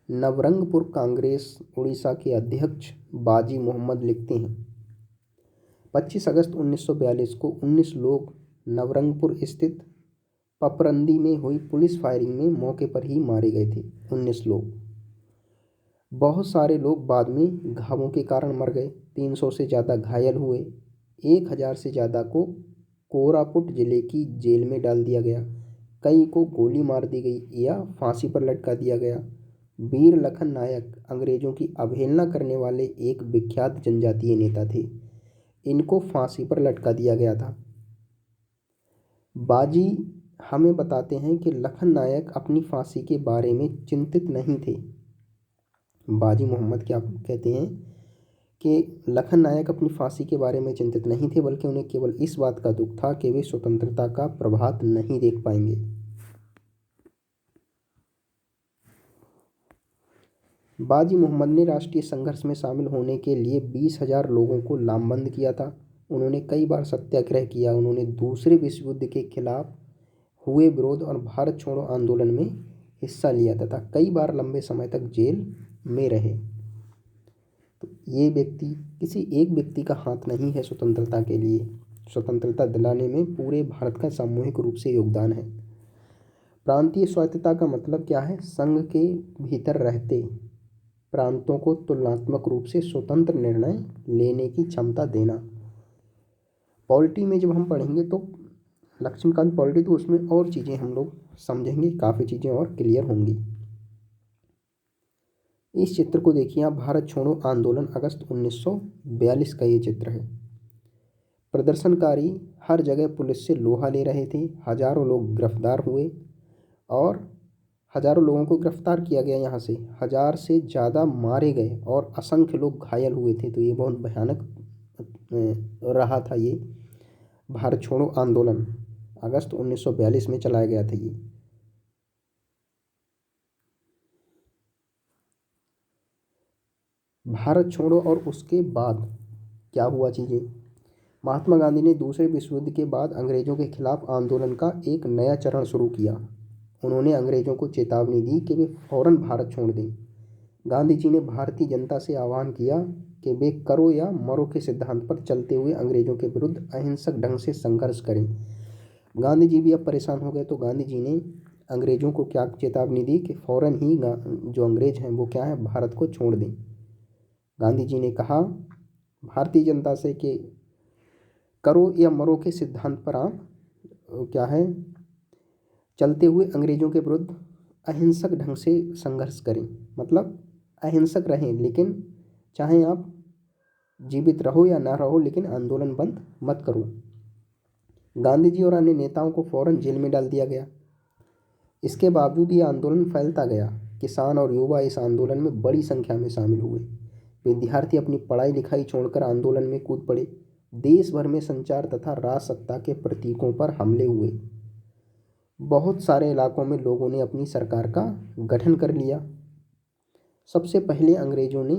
नवरंगपुर कांग्रेस उड़ीसा के अध्यक्ष बाजी मोहम्मद लिखते हैं, 25 अगस्त 1942 को 19 लोग नवरंगपुर स्थित पपरंदी में हुई पुलिस फायरिंग में मौके पर ही मारे गए थे। 19 लोग। बहुत सारे लोग बाद में घावों के कारण मर गए। 300 से ज़्यादा घायल हुए। 1000 से ज़्यादा को कोरापुट जिले की जेल में डाल दिया गया। कई को गोली मार दी गई या फांसी पर लटका दिया गया। वीर लखन नायक अंग्रेजों की अवहेलना करने वाले एक विख्यात जनजातीय नेता थे। इनको फांसी पर लटका दिया गया था। बाजी हमें बताते हैं कि लखन नायक अपनी फांसी के बारे में चिंतित नहीं थे। बाजी मोहम्मद क्या कहते हैं कि लखन नायक अपनी फांसी के बारे में चिंतित नहीं थे, बल्कि उन्हें केवल इस बात का दुख था कि वे स्वतंत्रता का प्रभात नहीं देख पाएंगे। बाजी मोहम्मद ने राष्ट्रीय संघर्ष में शामिल होने के लिए 20,000 लोगों को लामबंद किया था। उन्होंने कई बार सत्याग्रह किया। उन्होंने दूसरे विश्व युद्ध के खिलाफ हुए विरोध और भारत छोड़ो आंदोलन में हिस्सा लिया तथा कई बार लंबे समय तक जेल में रहे। तो ये किसी एक व्यक्ति का हाथ नहीं है स्वतंत्रता के लिए। स्वतंत्रता दिलाने में पूरे भारत का सामूहिक रूप से योगदान है। प्रांतीय स्वायत्तता का मतलब क्या है, संघ के भीतर रहते प्रांतों को तुलनात्मक रूप से स्वतंत्र निर्णय लेने की क्षमता देना। पॉलिटी में जब हम पढ़ेंगे तो लक्ष्मीकांत पॉलिटी, तो उसमें और चीज़ें हम लोग समझेंगे, काफ़ी चीज़ें और क्लियर होंगी। इस चित्र को देखिए आप, भारत छोड़ो आंदोलन अगस्त 1942 का ये चित्र है। प्रदर्शनकारी हर जगह पुलिस से लोहा ले रहे थे। हजारों लोग गिरफ्तार हुए और हजारों लोगों को गिरफ्तार किया गया। यहाँ से 1000 से ज़्यादा मारे गए और असंख्य लोग घायल हुए थे। तो ये बहुत भयानक रहा था। ये भारत छोड़ो आंदोलन अगस्त 1942 में चलाया गया था। ये भारत छोड़ो और उसके बाद क्या हुआ चीज़ें। महात्मा गांधी ने दूसरे विश्व युद्ध के बाद अंग्रेजों के खिलाफ आंदोलन का एक नया चरण शुरू किया। उन्होंने अंग्रेजों को चेतावनी दी कि वे फौरन भारत छोड़ दें। गांधी जी ने भारतीय जनता से आह्वान किया कि वे करो या मरो के सिद्धांत पर चलते हुए अंग्रेजों के विरुद्ध अहिंसक ढंग से संघर्ष करें। गांधी जी भी अब परेशान हो गए, तो गांधी जी ने अंग्रेजों को क्या चेतावनी दी कि फौरन ही जो अंग्रेज हैं वो क्या है, भारत को छोड़ दें। गांधी जी ने कहा भारतीय जनता से कि करो या मरो के सिद्धांत पर आप क्या है, चलते हुए अंग्रेजों के विरुद्ध अहिंसक ढंग से संघर्ष करें, मतलब अहिंसक रहें, लेकिन चाहे आप जीवित रहो या ना रहो, लेकिन आंदोलन बंद मत करो। गांधी जी और अन्य नेताओं को फौरन जेल में डाल दिया गया। इसके बावजूद ये आंदोलन फैलता गया। किसान और युवा इस आंदोलन में बड़ी संख्या में शामिल हुए। विद्यार्थी अपनी पढ़ाई लिखाई छोड़कर आंदोलन में कूद पड़े। देश भर में संचार तथा राजसत्ता के प्रतीकों पर हमले हुए। बहुत सारे इलाकों में लोगों ने अपनी सरकार का गठन कर लिया। सबसे पहले अंग्रेजों ने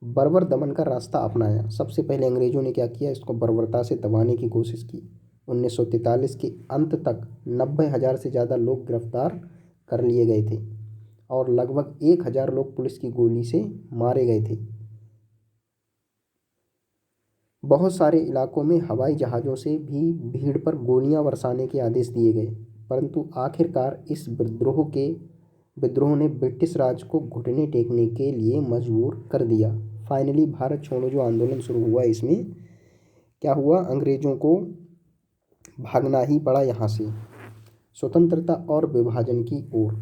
बर्बर दमन का रास्ता अपनाया। सबसे पहले अंग्रेजों ने क्या किया, इसको बर्बरता से दबाने की कोशिश की। 1943 के अंत तक 90,000 से ज़्यादा लोग गिरफ्तार कर लिए गए थे और लगभग 1,000 लोग पुलिस की गोली से मारे गए थे। बहुत सारे इलाकों में हवाई जहाज़ों से भी भीड़ पर गोलियां बरसाने के आदेश दिए गए, परंतु आखिरकार इस विद्रोह ने ब्रिटिश राज को घुटने टेकने के लिए मजबूर कर दिया। फाइनली भारत छोड़ो जो आंदोलन शुरू हुआ, इसमें क्या हुआ, अंग्रेजों को भागना ही पड़ा यहाँ से स्वतंत्रता और विभाजन की ओर।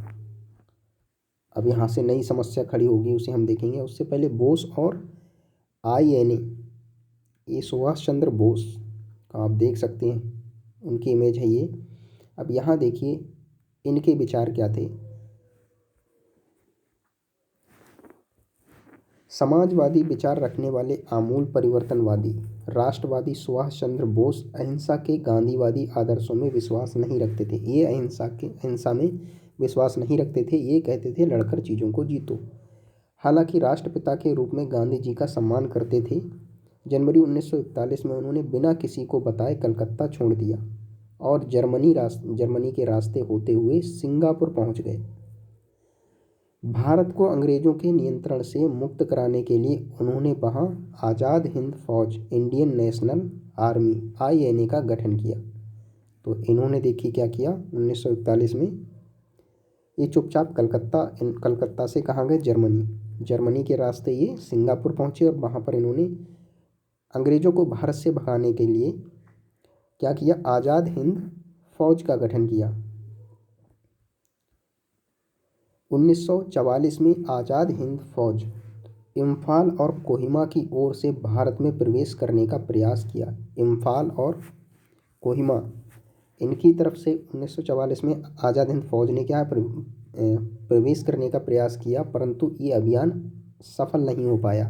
अब यहाँ से नई समस्या खड़ी होगी, उसे हम देखेंगे। उससे पहले बोस और INA, ये सुभाष चंद्र बोस का आप देख सकते हैं, उनकी इमेज है ये। अब यहाँ देखिए इनके विचार क्या थे। समाजवादी विचार रखने वाले आमूल परिवर्तनवादी राष्ट्रवादी सुभाष चंद्र बोस अहिंसा के गांधीवादी आदर्शों में विश्वास नहीं रखते थे। ये अहिंसा में विश्वास नहीं रखते थे। ये कहते थे लड़कर चीज़ों को जीतो। हालांकि राष्ट्रपिता के रूप में गांधी जी का सम्मान करते थे। जनवरी 1941 में उन्होंने बिना किसी को बताए कलकत्ता छोड़ दिया और जर्मनी के रास्ते होते हुए सिंगापुर पहुंच गए। भारत को अंग्रेजों के नियंत्रण से मुक्त कराने के लिए उन्होंने वहां आज़ाद हिंद फौज, इंडियन नेशनल आर्मी INA का गठन किया। तो इन्होंने देखिए क्या किया, 1941 में ये चुपचाप कलकत्ता से कहाँ गए, जर्मनी के रास्ते ये सिंगापुर पहुँचे और वहाँ पर इन्होंने अंग्रेज़ों को भारत से भगाने के लिए क्या किया, आज़ाद हिंद फौज का गठन किया। 1944 में आज़ाद हिंद फौज इम्फाल और कोहिमा की ओर से भारत में प्रवेश करने का प्रयास किया। इम्फाल और कोहिमा इनकी तरफ से 1944 में आज़ाद हिंद फौज ने क्या प्रवेश करने का प्रयास किया, परंतु ये अभियान सफल नहीं हो पाया।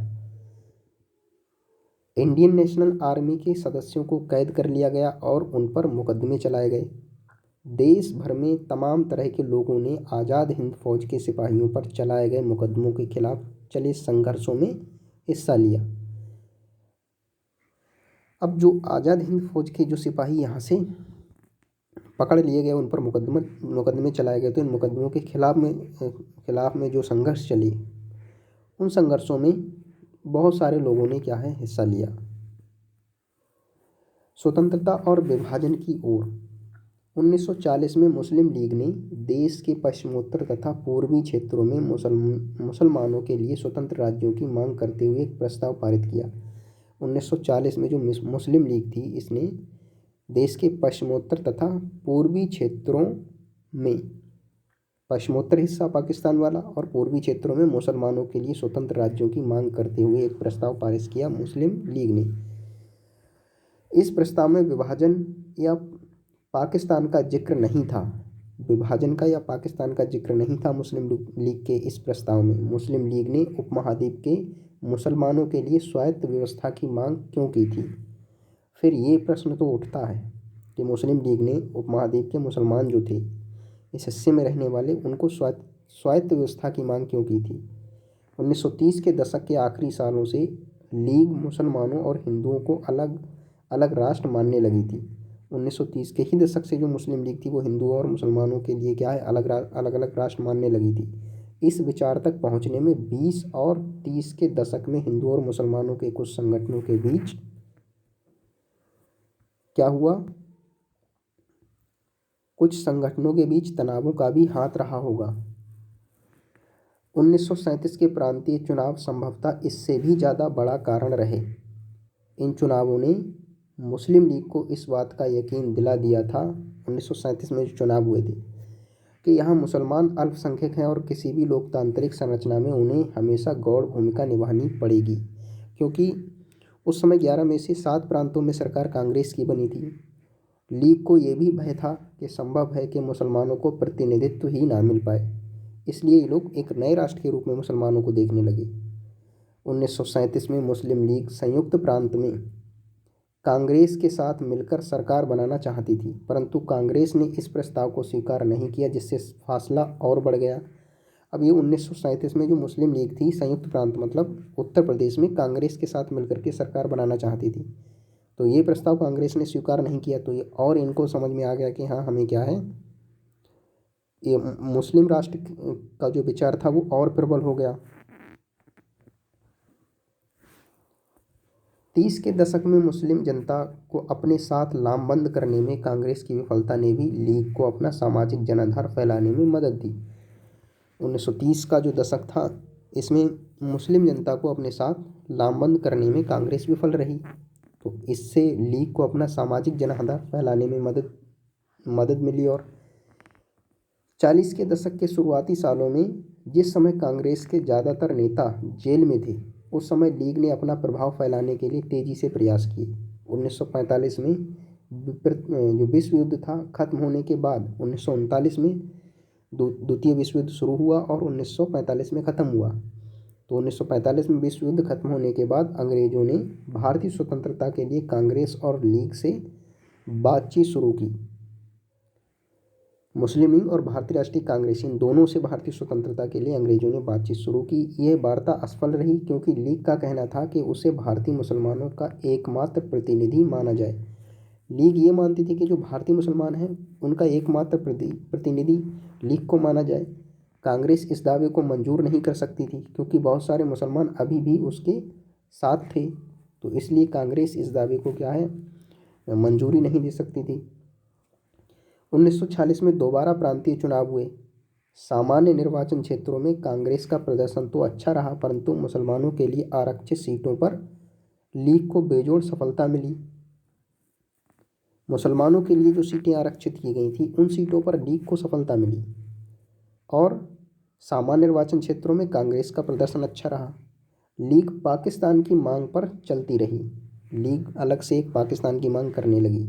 इंडियन नेशनल आर्मी के सदस्यों को कैद कर लिया गया और उन पर मुकदमे चलाए गए। देश भर में तमाम तरह के लोगों ने आज़ाद हिंद फौज के सिपाहियों पर चलाए गए मुकदमों के खिलाफ चले संघर्षों में हिस्सा लिया। अब जो आज़ाद हिंद फौज के जो सिपाही यहाँ से पकड़ लिए गए, उन पर मुकदमे चलाए गए, तो इन मुकदमों के खिलाफ में जो संघर्ष चले, उन संघर्षों में बहुत सारे लोगों ने क्या है हिस्सा लिया। स्वतंत्रता और विभाजन की ओर 1940 में मुस्लिम लीग ने देश के पश्चिमोत्तर तथा पूर्वी क्षेत्रों में मुसलमानों के लिए स्वतंत्र राज्यों की मांग करते हुए एक प्रस्ताव पारित किया। 1940 में जो मुस्लिम लीग थी, इसने देश के पश्चिमोत्तर तथा पूर्वी क्षेत्रों में, पश्चिमोत्तर हिस्सा पाकिस्तान वाला और पूर्वी क्षेत्रों में मुसलमानों के लिए स्वतंत्र राज्यों की मांग करते हुए एक प्रस्ताव पारित किया मुस्लिम लीग ने। इस प्रस्ताव में विभाजन या पाकिस्तान का जिक्र नहीं था। विभाजन का या पाकिस्तान का जिक्र नहीं था मुस्लिम लीग के इस प्रस्ताव में। मुस्लिम लीग ने उपमहाद्वीप के मुसलमानों के लिए स्वायत्त व्यवस्था की मांग क्यों की थी। फिर ये प्रश्न तो उठता है कि मुस्लिम लीग ने उपमहाद्वीप के मुसलमान जो थे इस हिस्से में रहने वाले, उनको स्वायत्त व्यवस्था की मांग क्यों की थी। 1930 के दशक के आखिरी सालों से लीग मुसलमानों और हिंदुओं को अलग अलग राष्ट्र मानने लगी थी। 1930 के ही दशक से जो मुस्लिम लीग थी वो हिंदुओं और मुसलमानों के लिए क्या है अलग अलग राष्ट्र मानने लगी थी। इस विचार तक पहुंचने में 20 और 30 के दशक में हिंदुओं और मुसलमानों के कुछ संगठनों के बीच क्या हुआ, कुछ संगठनों के बीच तनावों का भी हाथ रहा होगा। 1937 के प्रांतीय चुनाव संभवतः इससे भी ज़्यादा बड़ा कारण रहे। इन चुनावों ने मुस्लिम लीग को इस बात का यकीन दिला दिया था, 1937 में जो चुनाव हुए थे, कि यहाँ मुसलमान अल्पसंख्यक हैं और किसी भी लोकतांत्रिक संरचना में उन्हें हमेशा गौण भूमिका निभानी पड़ेगी, क्योंकि उस समय 11 में से 7 प्रांतों में सरकार कांग्रेस की बनी थी। लीग को ये भी भय था कि संभव है कि मुसलमानों को प्रतिनिधित्व ही ना मिल पाए, इसलिए ये लोग एक नए राष्ट्र के रूप में मुसलमानों को देखने लगे। 1937 में मुस्लिम लीग संयुक्त प्रांत में कांग्रेस के साथ मिलकर सरकार बनाना चाहती थी, परंतु कांग्रेस ने इस प्रस्ताव को स्वीकार नहीं किया, जिससे फासला और बढ़ गया। अब ये 1937 में जो मुस्लिम लीग थी संयुक्त प्रांत मतलब उत्तर प्रदेश में कांग्रेस के साथ मिलकर के सरकार बनाना चाहती थी, तो ये प्रस्ताव कांग्रेस ने स्वीकार नहीं किया। तो ये और इनको समझ में आ गया कि हाँ, हमें क्या है, ये मुस्लिम राष्ट्र का जो विचार था वो और प्रबल हो गया। 30 के दशक में मुस्लिम जनता को अपने साथ लामबंद करने में कांग्रेस की विफलता ने भी लीग को अपना सामाजिक जनाधार फैलाने में मदद दी। 1930 का जो दशक था इसमें मुस्लिम जनता को अपने साथ लामबंद करने में कांग्रेस विफल रही, तो इससे लीग को अपना सामाजिक जनाधार फैलाने में मदद मिली। और 40 के दशक के शुरुआती सालों में जिस समय कांग्रेस के ज़्यादातर नेता जेल में थे, उस समय लीग ने अपना प्रभाव फैलाने के लिए तेज़ी से प्रयास किए। 1945 में जो विश्व युद्ध था खत्म होने के बाद 1939 में द्वितीय विश्व युद्ध शुरू हुआ और 1945 में ख़त्म हुआ। तो 1945 में विश्व युद्ध खत्म होने के बाद अंग्रेज़ों ने भारतीय स्वतंत्रता के लिए कांग्रेस और लीग से बातचीत शुरू की। मुस्लिम लीग और भारतीय राष्ट्रीय कांग्रेस इन दोनों से भारतीय स्वतंत्रता के लिए अंग्रेज़ों ने बातचीत शुरू की। यह वार्ता असफल रही, क्योंकि लीग का कहना था कि उसे भारतीय मुसलमानों का एकमात्र प्रतिनिधि माना जाए। लीग ये मानती थी कि जो भारतीय मुसलमान हैं उनका एकमात्र प्रतिनिधि लीग को माना जाए। कांग्रेस इस दावे को मंजूर नहीं कर सकती थी, क्योंकि बहुत सारे मुसलमान अभी भी उसके साथ थे, तो इसलिए कांग्रेस इस दावे को क्या है, मंजूरी नहीं दे सकती थी। 1946 में दोबारा प्रांतीय चुनाव हुए। सामान्य निर्वाचन क्षेत्रों में कांग्रेस का प्रदर्शन तो अच्छा रहा, परंतु मुसलमानों के लिए आरक्षित सीटों पर लीग को बेजोड़ सफलता मिली। मुसलमानों के लिए जो सीटें आरक्षित की गई थी उन सीटों पर लीग को सफलता मिली, और सामान्य निर्वाचन क्षेत्रों में कांग्रेस का प्रदर्शन अच्छा रहा। लीग पाकिस्तान की मांग पर चलती रही। लीग अलग से एक पाकिस्तान की मांग करने लगी।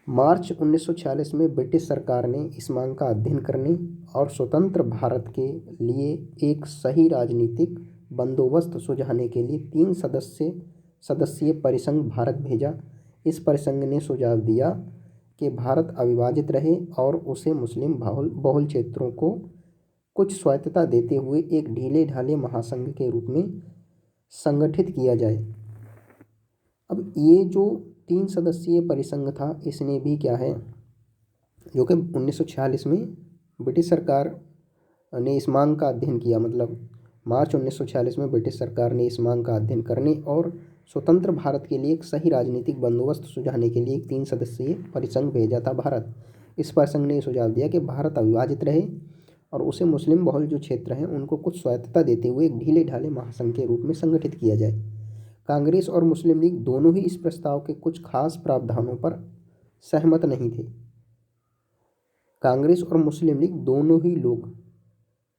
मार्च 1946 में ब्रिटिश सरकार ने इस मांग का अध्ययन करने और स्वतंत्र भारत के लिए एक सही राजनीतिक बंदोबस्त सुझाने के लिए 3 सदस्यीय परिसंघ भारत भेजा। इस परिसंघ ने सुझाव दिया कि भारत अविभाजित रहे और उसे मुस्लिम बहुल क्षेत्रों को कुछ स्वायत्तता देते हुए एक ढीले ढाले महासंघ के रूप में संगठित किया जाए। अब ये जो 3 सदस्यीय परिसंघ था, इसने भी क्या है, जो कि 1946 में ब्रिटिश सरकार ने इस मांग का अध्ययन किया, मतलब मार्च 1946 में ब्रिटिश सरकार ने इस मांग का अध्ययन करने और स्वतंत्र भारत के लिए एक सही राजनीतिक बंदोबस्त सुझाने के लिए एक 3 सदस्यीय परिसंघ भेजा था भारत। इस परिसंघ ने सुझाव दिया कि भारत अविभाजित रहे और उसे मुस्लिम बहुल जो क्षेत्र हैं उनको कुछ स्वायत्तता देते हुए एक ढीले ढाले महासंघ के रूप में संगठित किया जाए। कांग्रेस और मुस्लिम लीग दोनों ही इस प्रस्ताव के कुछ खास प्रावधानों पर सहमत नहीं थे। कांग्रेस और मुस्लिम लीग दोनों ही लोग,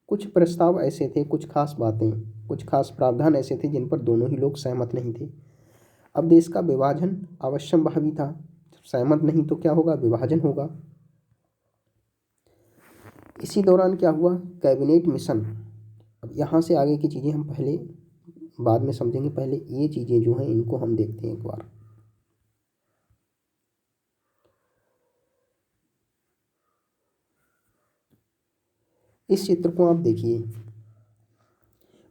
कुछ प्रस्ताव ऐसे थे, कुछ खास बातें, कुछ खास प्रावधान ऐसे थे जिन पर दोनों ही लोग सहमत नहीं थे। अब देश का विभाजन अवश्यंभावी था, सहमत नहीं तो क्या होगा, विभाजन होगा। इसी दौरान क्या हुआ, कैबिनेट मिशन। अब यहाँ से आगे की चीज़ें हम पहले बाद में समझेंगे, पहले ये चीज़ें जो हैं इनको हम देखते हैं एक बार। इस चित्र को आप देखिए।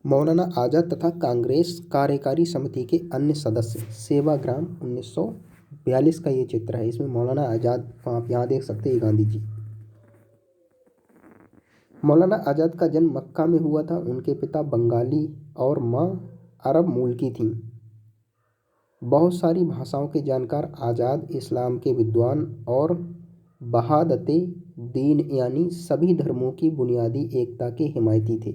मौलाना आज़ाद तथा कांग्रेस कार्यकारी समिति के अन्य सदस्य, सेवाग्राम 1942 का ये चित्र है। इसमें मौलाना आज़ाद को आप यहाँ देख सकते हैं, गांधी जी। मौलाना आज़ाद का जन्म मक्का में हुआ था। उनके पिता बंगाली और माँ अरब मूल की थीं। बहुत सारी भाषाओं के जानकार आज़ाद इस्लाम के विद्वान और वहादते दीन यानी सभी धर्मों की बुनियादी एकता के हिमायती थे।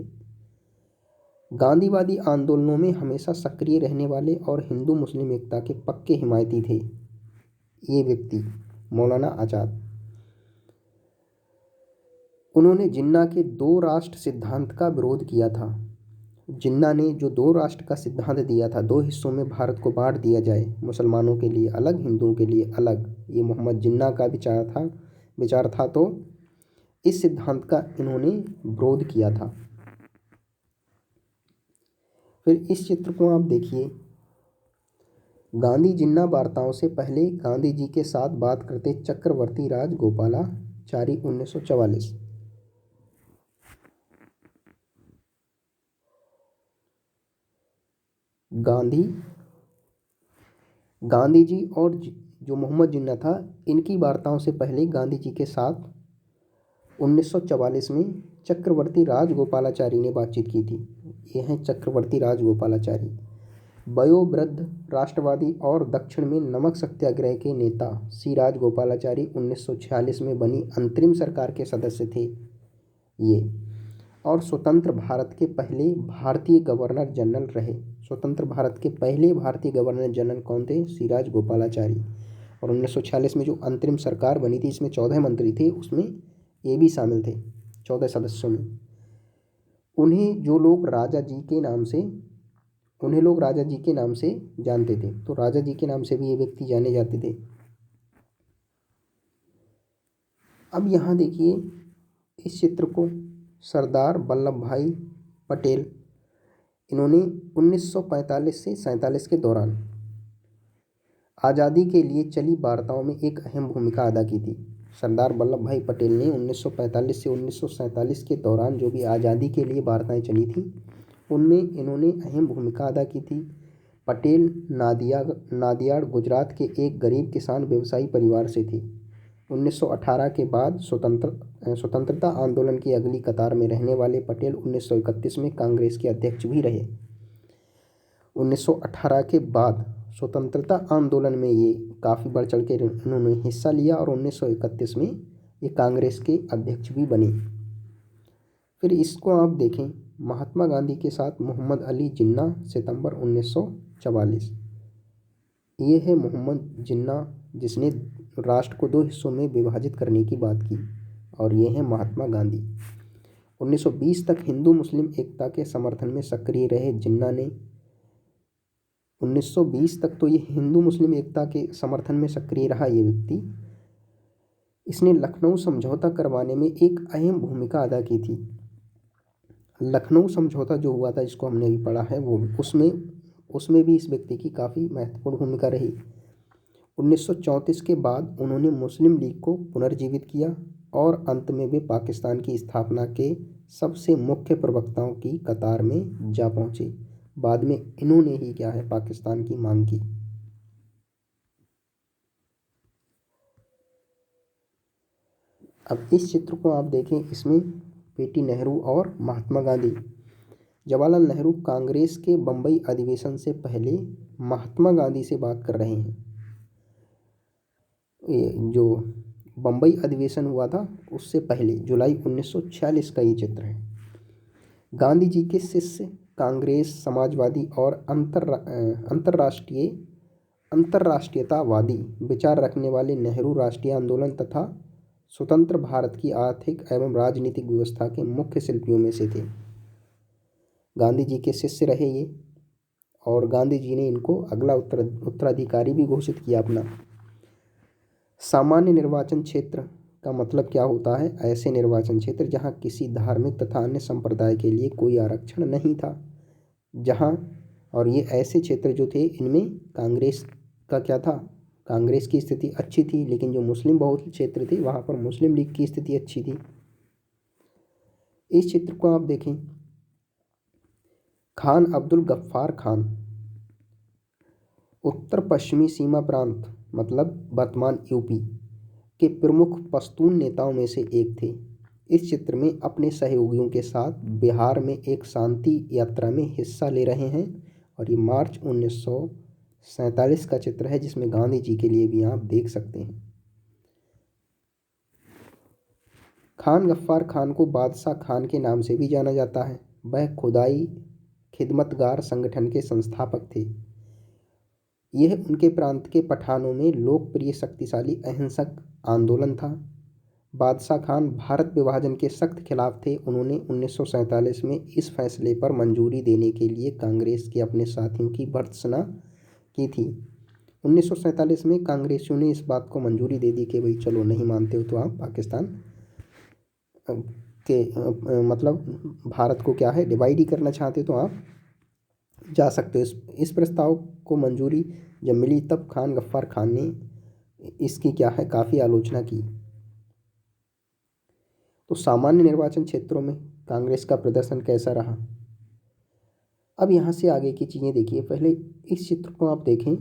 गांधीवादी आंदोलनों में हमेशा सक्रिय रहने वाले और हिंदू मुस्लिम एकता के पक्के हिमायती थे ये व्यक्ति, मौलाना आज़ाद। उन्होंने जिन्ना के दो राष्ट्र सिद्धांत का विरोध किया था। जिन्ना ने जो दो राष्ट्र का सिद्धांत दिया था, दो हिस्सों में भारत को बांट दिया जाए, मुसलमानों के लिए अलग, हिंदुओं के लिए अलग, ये मोहम्मद जिन्ना का विचार था। तो इस सिद्धांत का इन्होंने विरोध किया था। फिर इस चित्र को आप देखिए। गांधी जिन्ना वार्ताओं से पहले गांधी जी के साथ बात करते चक्रवर्ती राजगोपालाचारी 1944। गांधी जी और जो मोहम्मद जिन्ना था, इनकी वार्ताओं से पहले गांधी जी के साथ 1944 में चक्रवर्ती राजगोपालाचारी ने बातचीत की थी। ये हैं चक्रवर्ती राजगोपालाचारी, वयोवृद्ध राष्ट्रवादी और दक्षिण में नमक सत्याग्रह के नेता। सी राजगोपालाचारी 1946 में बनी अंतरिम सरकार के सदस्य थे ये, और स्वतंत्र भारत के पहले भारतीय गवर्नर जनरल रहे। स्वतंत्र भारत के पहले भारतीय गवर्नर जनरल कौन थे? सी राजगोपालाचारी। और 1946 में जो अंतरिम सरकार बनी थी, इसमें 14 मंत्री थे, उसमें ये भी शामिल थे 14 सदस्यों में। उन्हें लोग राजा जी के नाम से जानते थे, तो राजा जी के नाम से भी ये व्यक्ति जाने जाते थे। अब यहाँ देखिए इस चित्र को, सरदार वल्लभ भाई पटेल, इन्होंने 1945 से 47 के दौरान आज़ादी के लिए चली वार्ताओं में एक अहम भूमिका अदा की थी। सरदार वल्लभ भाई पटेल ने 1945 से 1947 के दौरान जो भी आज़ादी के लिए वार्ताएं चली थी, उनमें इन्होंने अहम भूमिका अदा की थी। पटेल नादियाड गुजरात के एक गरीब किसान व्यवसायी परिवार से थे। 1918 के बाद स्वतंत्रता आंदोलन की अगली कतार में रहने वाले पटेल 1931 में कांग्रेस के अध्यक्ष भी रहे। 1918 के बाद स्वतंत्रता आंदोलन में ये काफ़ी बढ़ चढ़ के इन्होंने हिस्सा लिया और 1931 में ये कांग्रेस के अध्यक्ष भी बने। फिर इसको आप देखें, महात्मा गांधी के साथ मोहम्मद अली जिन्ना, सितंबर 1944। ये है मोहम्मद जिन्ना जिसने राष्ट्र को दो हिस्सों में विभाजित करने की बात की, और ये है महात्मा गांधी। 1920 तक हिंदू मुस्लिम एकता के समर्थन में सक्रिय रहे जिन्ना ने। 1920 तक तो ये हिंदू मुस्लिम एकता के समर्थन में सक्रिय रहा ये व्यक्ति। इसने लखनऊ समझौता करवाने में एक अहम भूमिका अदा की थी। लखनऊ समझौता जो हुआ था, जिसको हमने अभी पढ़ा है, वो उसमें भी इस व्यक्ति की काफ़ी महत्वपूर्ण भूमिका रही। 1934 के बाद उन्होंने मुस्लिम लीग को पुनर्जीवित किया और अंत में वे पाकिस्तान की स्थापना के सबसे मुख्य प्रवक्ताओं की कतार में जा पहुँचे। बाद में इन्होंने ही क्या है, पाकिस्तान की मांग की। अब इस चित्र को आप देखें, इसमें पीटी नेहरू और महात्मा गांधी। जवाहरलाल नेहरू कांग्रेस के बम्बई अधिवेशन से पहले महात्मा गांधी से बात कर रहे हैं। जो बम्बई अधिवेशन हुआ था उससे पहले जुलाई 1946 का ये चित्र है। गांधी जी के शिष्य, कांग्रेस, समाजवादी और अंतर्राष्ट्रीयतावादी विचार रखने वाले नेहरू राष्ट्रीय आंदोलन तथा स्वतंत्र भारत की आर्थिक एवं राजनीतिक व्यवस्था के मुख्य शिल्पियों में से थे। गांधी जी के शिष्य रहे ये, और गांधी जी ने इनको अगला उत्तराधिकारी भी घोषित किया अपना। सामान्य निर्वाचन क्षेत्र का मतलब क्या होता है? ऐसे निर्वाचन क्षेत्र जहां किसी धार्मिक तथा अन्य संप्रदाय के लिए कोई आरक्षण नहीं था, और ये ऐसे क्षेत्र जो थे, इनमें कांग्रेस का क्या था, कांग्रेस की स्थिति अच्छी थी, लेकिन जो मुस्लिम बहुल क्षेत्र थे वहाँ पर मुस्लिम लीग की स्थिति अच्छी थी। इस चित्र को आप देखें, खान अब्दुल गफ्फार खान उत्तर पश्चिमी सीमा प्रांत, मतलब वर्तमान यूपी के प्रमुख पश्तून नेताओं में से एक थे। इस चित्र में अपने सहयोगियों के साथ बिहार में एक शांति यात्रा में हिस्सा ले रहे हैं, और ये मार्च 1947 का चित्र है, जिसमें गांधी जी के लिए भी आप देख सकते हैं। खान गफ्फार खान को बादशाह खान के नाम से भी जाना जाता है। वह खुदाई खिदमतगार संगठन के संस्थापक थे। यह उनके प्रांत के पठानों में लोकप्रिय शक्तिशाली अहिंसक आंदोलन था। बादशाह खान भारत विभाजन के सख्त खिलाफ थे। उन्होंने 1947 में इस फैसले पर मंजूरी देने के लिए कांग्रेस के अपने साथियों की भर्त्सना की थी। 1947 में कांग्रेसियों ने इस बात को मंजूरी दे दी कि भाई चलो, नहीं मानते हो तो आप पाकिस्तान के मतलब भारत को क्या है, डिवाइड ही करना चाहते हो तो आप जा सकते हो। इस प्रस्ताव को मंजूरी जब मिली तब खान गफ्फार खान ने इसकी क्या है, काफ़ी आलोचना की। तो सामान्य निर्वाचन क्षेत्रों में कांग्रेस का प्रदर्शन कैसा रहा, अब यहाँ से आगे की चीज़ें देखिए। पहले इस चित्र को आप देखें।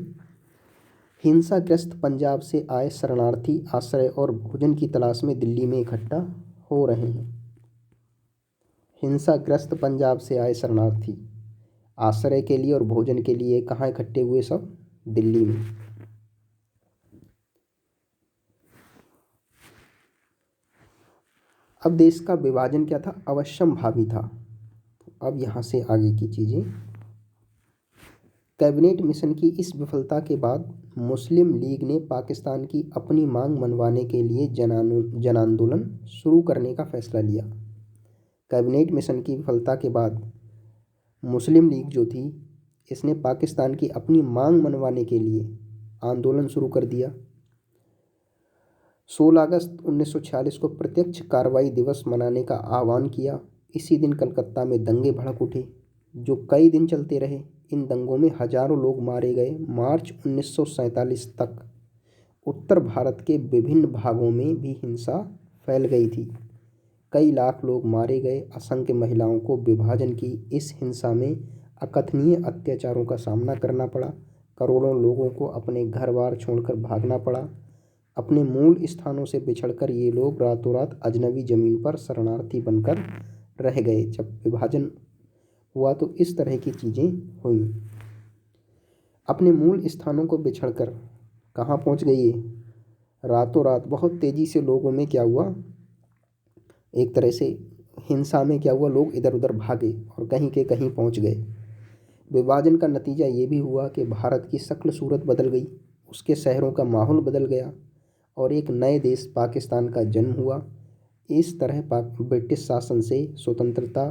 हिंसाग्रस्त पंजाब से आए शरणार्थी आश्रय और भोजन की तलाश में दिल्ली में इकट्ठा हो रहे हैं। हिंसाग्रस्त पंजाब से आए शरणार्थी आश्रय के लिए और भोजन के लिए कहाँ इकट्ठे हुए? सब दिल्ली में। अब देश का विभाजन क्या था? अवश्यंभावी था। अब यहाँ से आगे की चीज़ें। कैबिनेट मिशन की इस विफलता के बाद मुस्लिम लीग ने पाकिस्तान की अपनी मांग मनवाने के लिए जन आंदोलन शुरू करने का फैसला लिया। कैबिनेट मिशन की विफलता के बाद मुस्लिम लीग जो थी, इसने पाकिस्तान की अपनी मांग मनवाने के लिए आंदोलन शुरू कर दिया। 16 अगस्त 1946 को प्रत्यक्ष कार्रवाई दिवस मनाने का आह्वान किया। इसी दिन कलकत्ता में दंगे भड़क उठे जो कई दिन चलते रहे। इन दंगों में हजारों लोग मारे गए। मार्च 1947 तक उत्तर भारत के विभिन्न भागों में भी हिंसा फैल गई थी। कई लाख लोग मारे गए। असंख्य महिलाओं को विभाजन की इस हिंसा में अकथनीय अत्याचारों का सामना करना पड़ा। करोड़ों लोगों को अपने घर बार छोड़कर भागना पड़ा। अपने मूल स्थानों से बिछड़कर ये लोग रातों रात अजनबी जमीन पर शरणार्थी बनकर रह गए। जब विभाजन हुआ तो इस तरह की चीज़ें हुई। अपने मूल स्थानों को बिछड़कर कहाँ पहुँच गई ये? रातों रात बहुत तेज़ी से लोगों में क्या हुआ, एक तरह से हिंसा में क्या हुआ, लोग इधर उधर भागे और कहीं के कहीं पहुँच गए। विभाजन का नतीजा ये भी हुआ कि भारत की शक्ल सूरत बदल गई, उसके शहरों का माहौल बदल गया और एक नए देश पाकिस्तान का जन्म हुआ। इस तरह ब्रिटिश शासन से स्वतंत्रता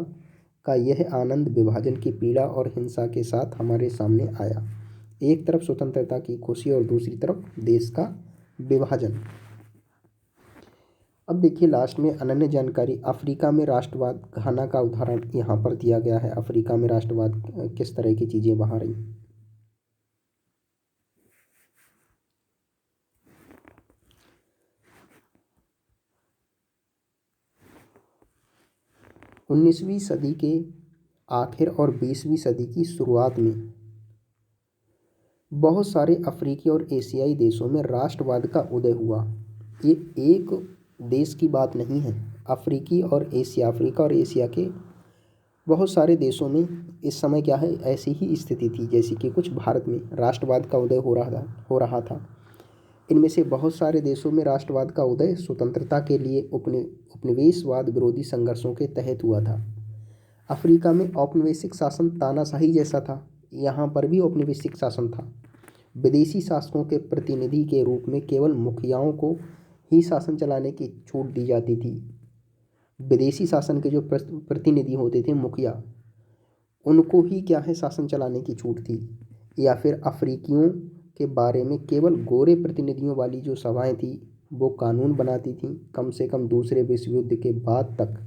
का यह आनंद विभाजन की पीड़ा और हिंसा के साथ हमारे सामने आया। एक तरफ स्वतंत्रता की खुशी और दूसरी तरफ देश का विभाजन। अब देखिए लास्ट में अनन्य जानकारी। अफ्रीका में राष्ट्रवाद, घाना का उदाहरण यहाँ पर दिया गया है। अफ्रीका में राष्ट्रवाद किस तरह की चीज़ें वहाँ रही। उन्नीसवीं सदी के आखिर और 20वीं सदी की शुरुआत में बहुत सारे अफ्रीकी और एशियाई देशों में राष्ट्रवाद का उदय हुआ। ये एक देश की बात नहीं है। अफ्रीका और एशिया के बहुत सारे देशों में इस समय क्या है, ऐसी ही स्थिति थी जैसी कि कुछ भारत में राष्ट्रवाद का उदय हो रहा था। इनमें से बहुत सारे देशों में राष्ट्रवाद का उदय स्वतंत्रता के लिए उपनिवेशवाद विरोधी संघर्षों के तहत हुआ था। अफ्रीका में औपनिवेशिक शासन तानाशाही जैसा था। यहाँ पर भी औपनिवेशिक शासन था। विदेशी शासकों के प्रतिनिधि के रूप में केवल मुखियाओं को ही शासन चलाने की छूट दी जाती थी। विदेशी शासन के जो प्रतिनिधि होते थे, मुखिया, उनको ही क्या है, शासन चलाने की छूट थी। या फिर अफ्रीकियों के बारे में केवल गोरे प्रतिनिधियों वाली जो सभाएं थी वो कानून बनाती थीं। कम से कम दूसरे विश्व युद्ध के बाद तक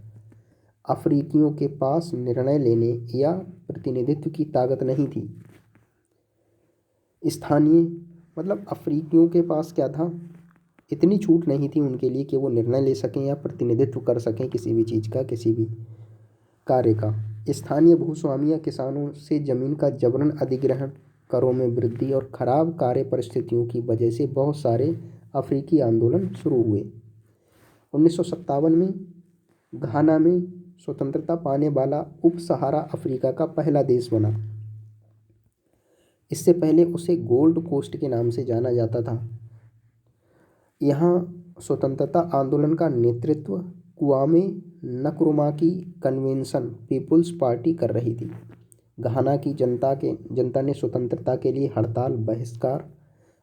अफ्रीकियों के पास निर्णय लेने या प्रतिनिधित्व की ताकत नहीं थी। स्थानीय मतलब अफ्रीकियों के पास क्या था, इतनी छूट नहीं थी उनके लिए कि वो निर्णय ले सकें या प्रतिनिधित्व कर सकें किसी भी चीज़ का, किसी भी कार्य का। स्थानीय भूस्वामी या किसानों से ज़मीन का जबरन अधिग्रहण, करों में वृद्धि और खराब कार्य परिस्थितियों की वजह से बहुत सारे अफ्रीकी आंदोलन शुरू हुए। 1957 में घाना में स्वतंत्रता पाने वाला उप सहारा अफ्रीका का पहला देश बना। इससे पहले उसे गोल्ड कोस्ट के नाम से जाना जाता था। यहाँ स्वतंत्रता आंदोलन का नेतृत्व क्वामे नक्रुमा की कन्वेंशन पीपुल्स पार्टी कर रही थी। घाना की जनता ने स्वतंत्रता के लिए हड़ताल, बहिष्कार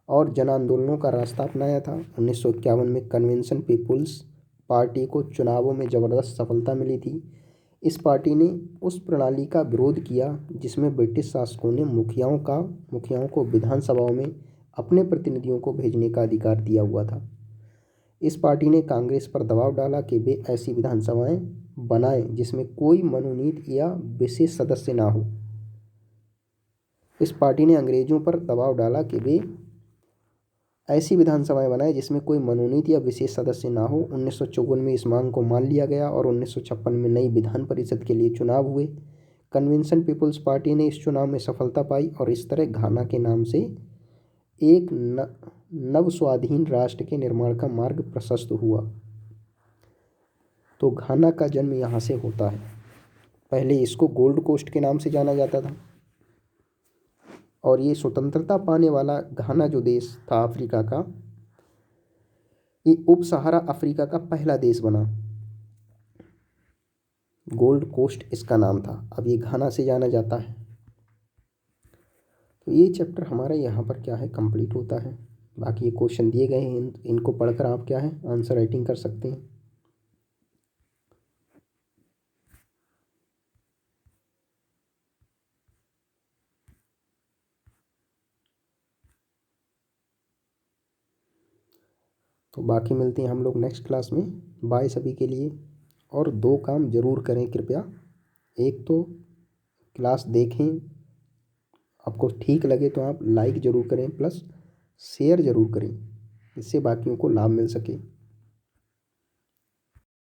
और जन आंदोलनों का रास्ता अपनाया था। 1951 में कन्वेंशन पीपुल्स पार्टी को चुनावों में ज़बरदस्त सफलता मिली थी। इस पार्टी ने उस प्रणाली का विरोध किया जिसमें ब्रिटिश शासकों ने मुखियाओं को विधानसभाओं में अपने प्रतिनिधियों को भेजने का अधिकार दिया हुआ था। इस पार्टी ने कांग्रेस पर दबाव डाला कि वे ऐसी विधानसभाएं बनाएं जिसमें कोई मनोनीत या विशेष सदस्य ना हो। इस पार्टी ने अंग्रेजों पर दबाव डाला कि वे ऐसी विधानसभाएं बनाएं जिसमें कोई मनोनीत या विशेष सदस्य ना हो। 1954 में इस मांग को मान लिया गया और 1956 में नई विधान परिषद के लिए चुनाव हुए। कन्वेंशन पीपुल्स पार्टी ने इस चुनाव में सफलता पाई और इस तरह घाना के नाम से एक नव स्वाधीन राष्ट्र के निर्माण का मार्ग प्रशस्त हुआ। तो घाना का जन्म यहाँ से होता है। पहले इसको गोल्ड कोस्ट के नाम से जाना जाता था और ये स्वतंत्रता पाने वाला घाना जो देश था अफ्रीका का, ये उप सहारा अफ्रीका का पहला देश बना। गोल्ड कोस्ट इसका नाम था, अब ये घाना से जाना जाता है। तो ये चैप्टर हमारा यहाँ पर क्या है, कंप्लीट होता है। बाकी ये क्वेश्चन दिए गए हैं, इनको पढ़कर आप क्या है आंसर राइटिंग कर सकते हैं। तो बाकी मिलते हैं हम लोग नेक्स्ट क्लास में। बाय सभी के लिए। और 2 काम ज़रूर करें कृपया। एक तो क्लास देखें, आपको ठीक लगे तो आप लाइक ज़रूर करें, प्लस शेयर ज़रूर करें, इससे बाकियों को लाभ मिल सके।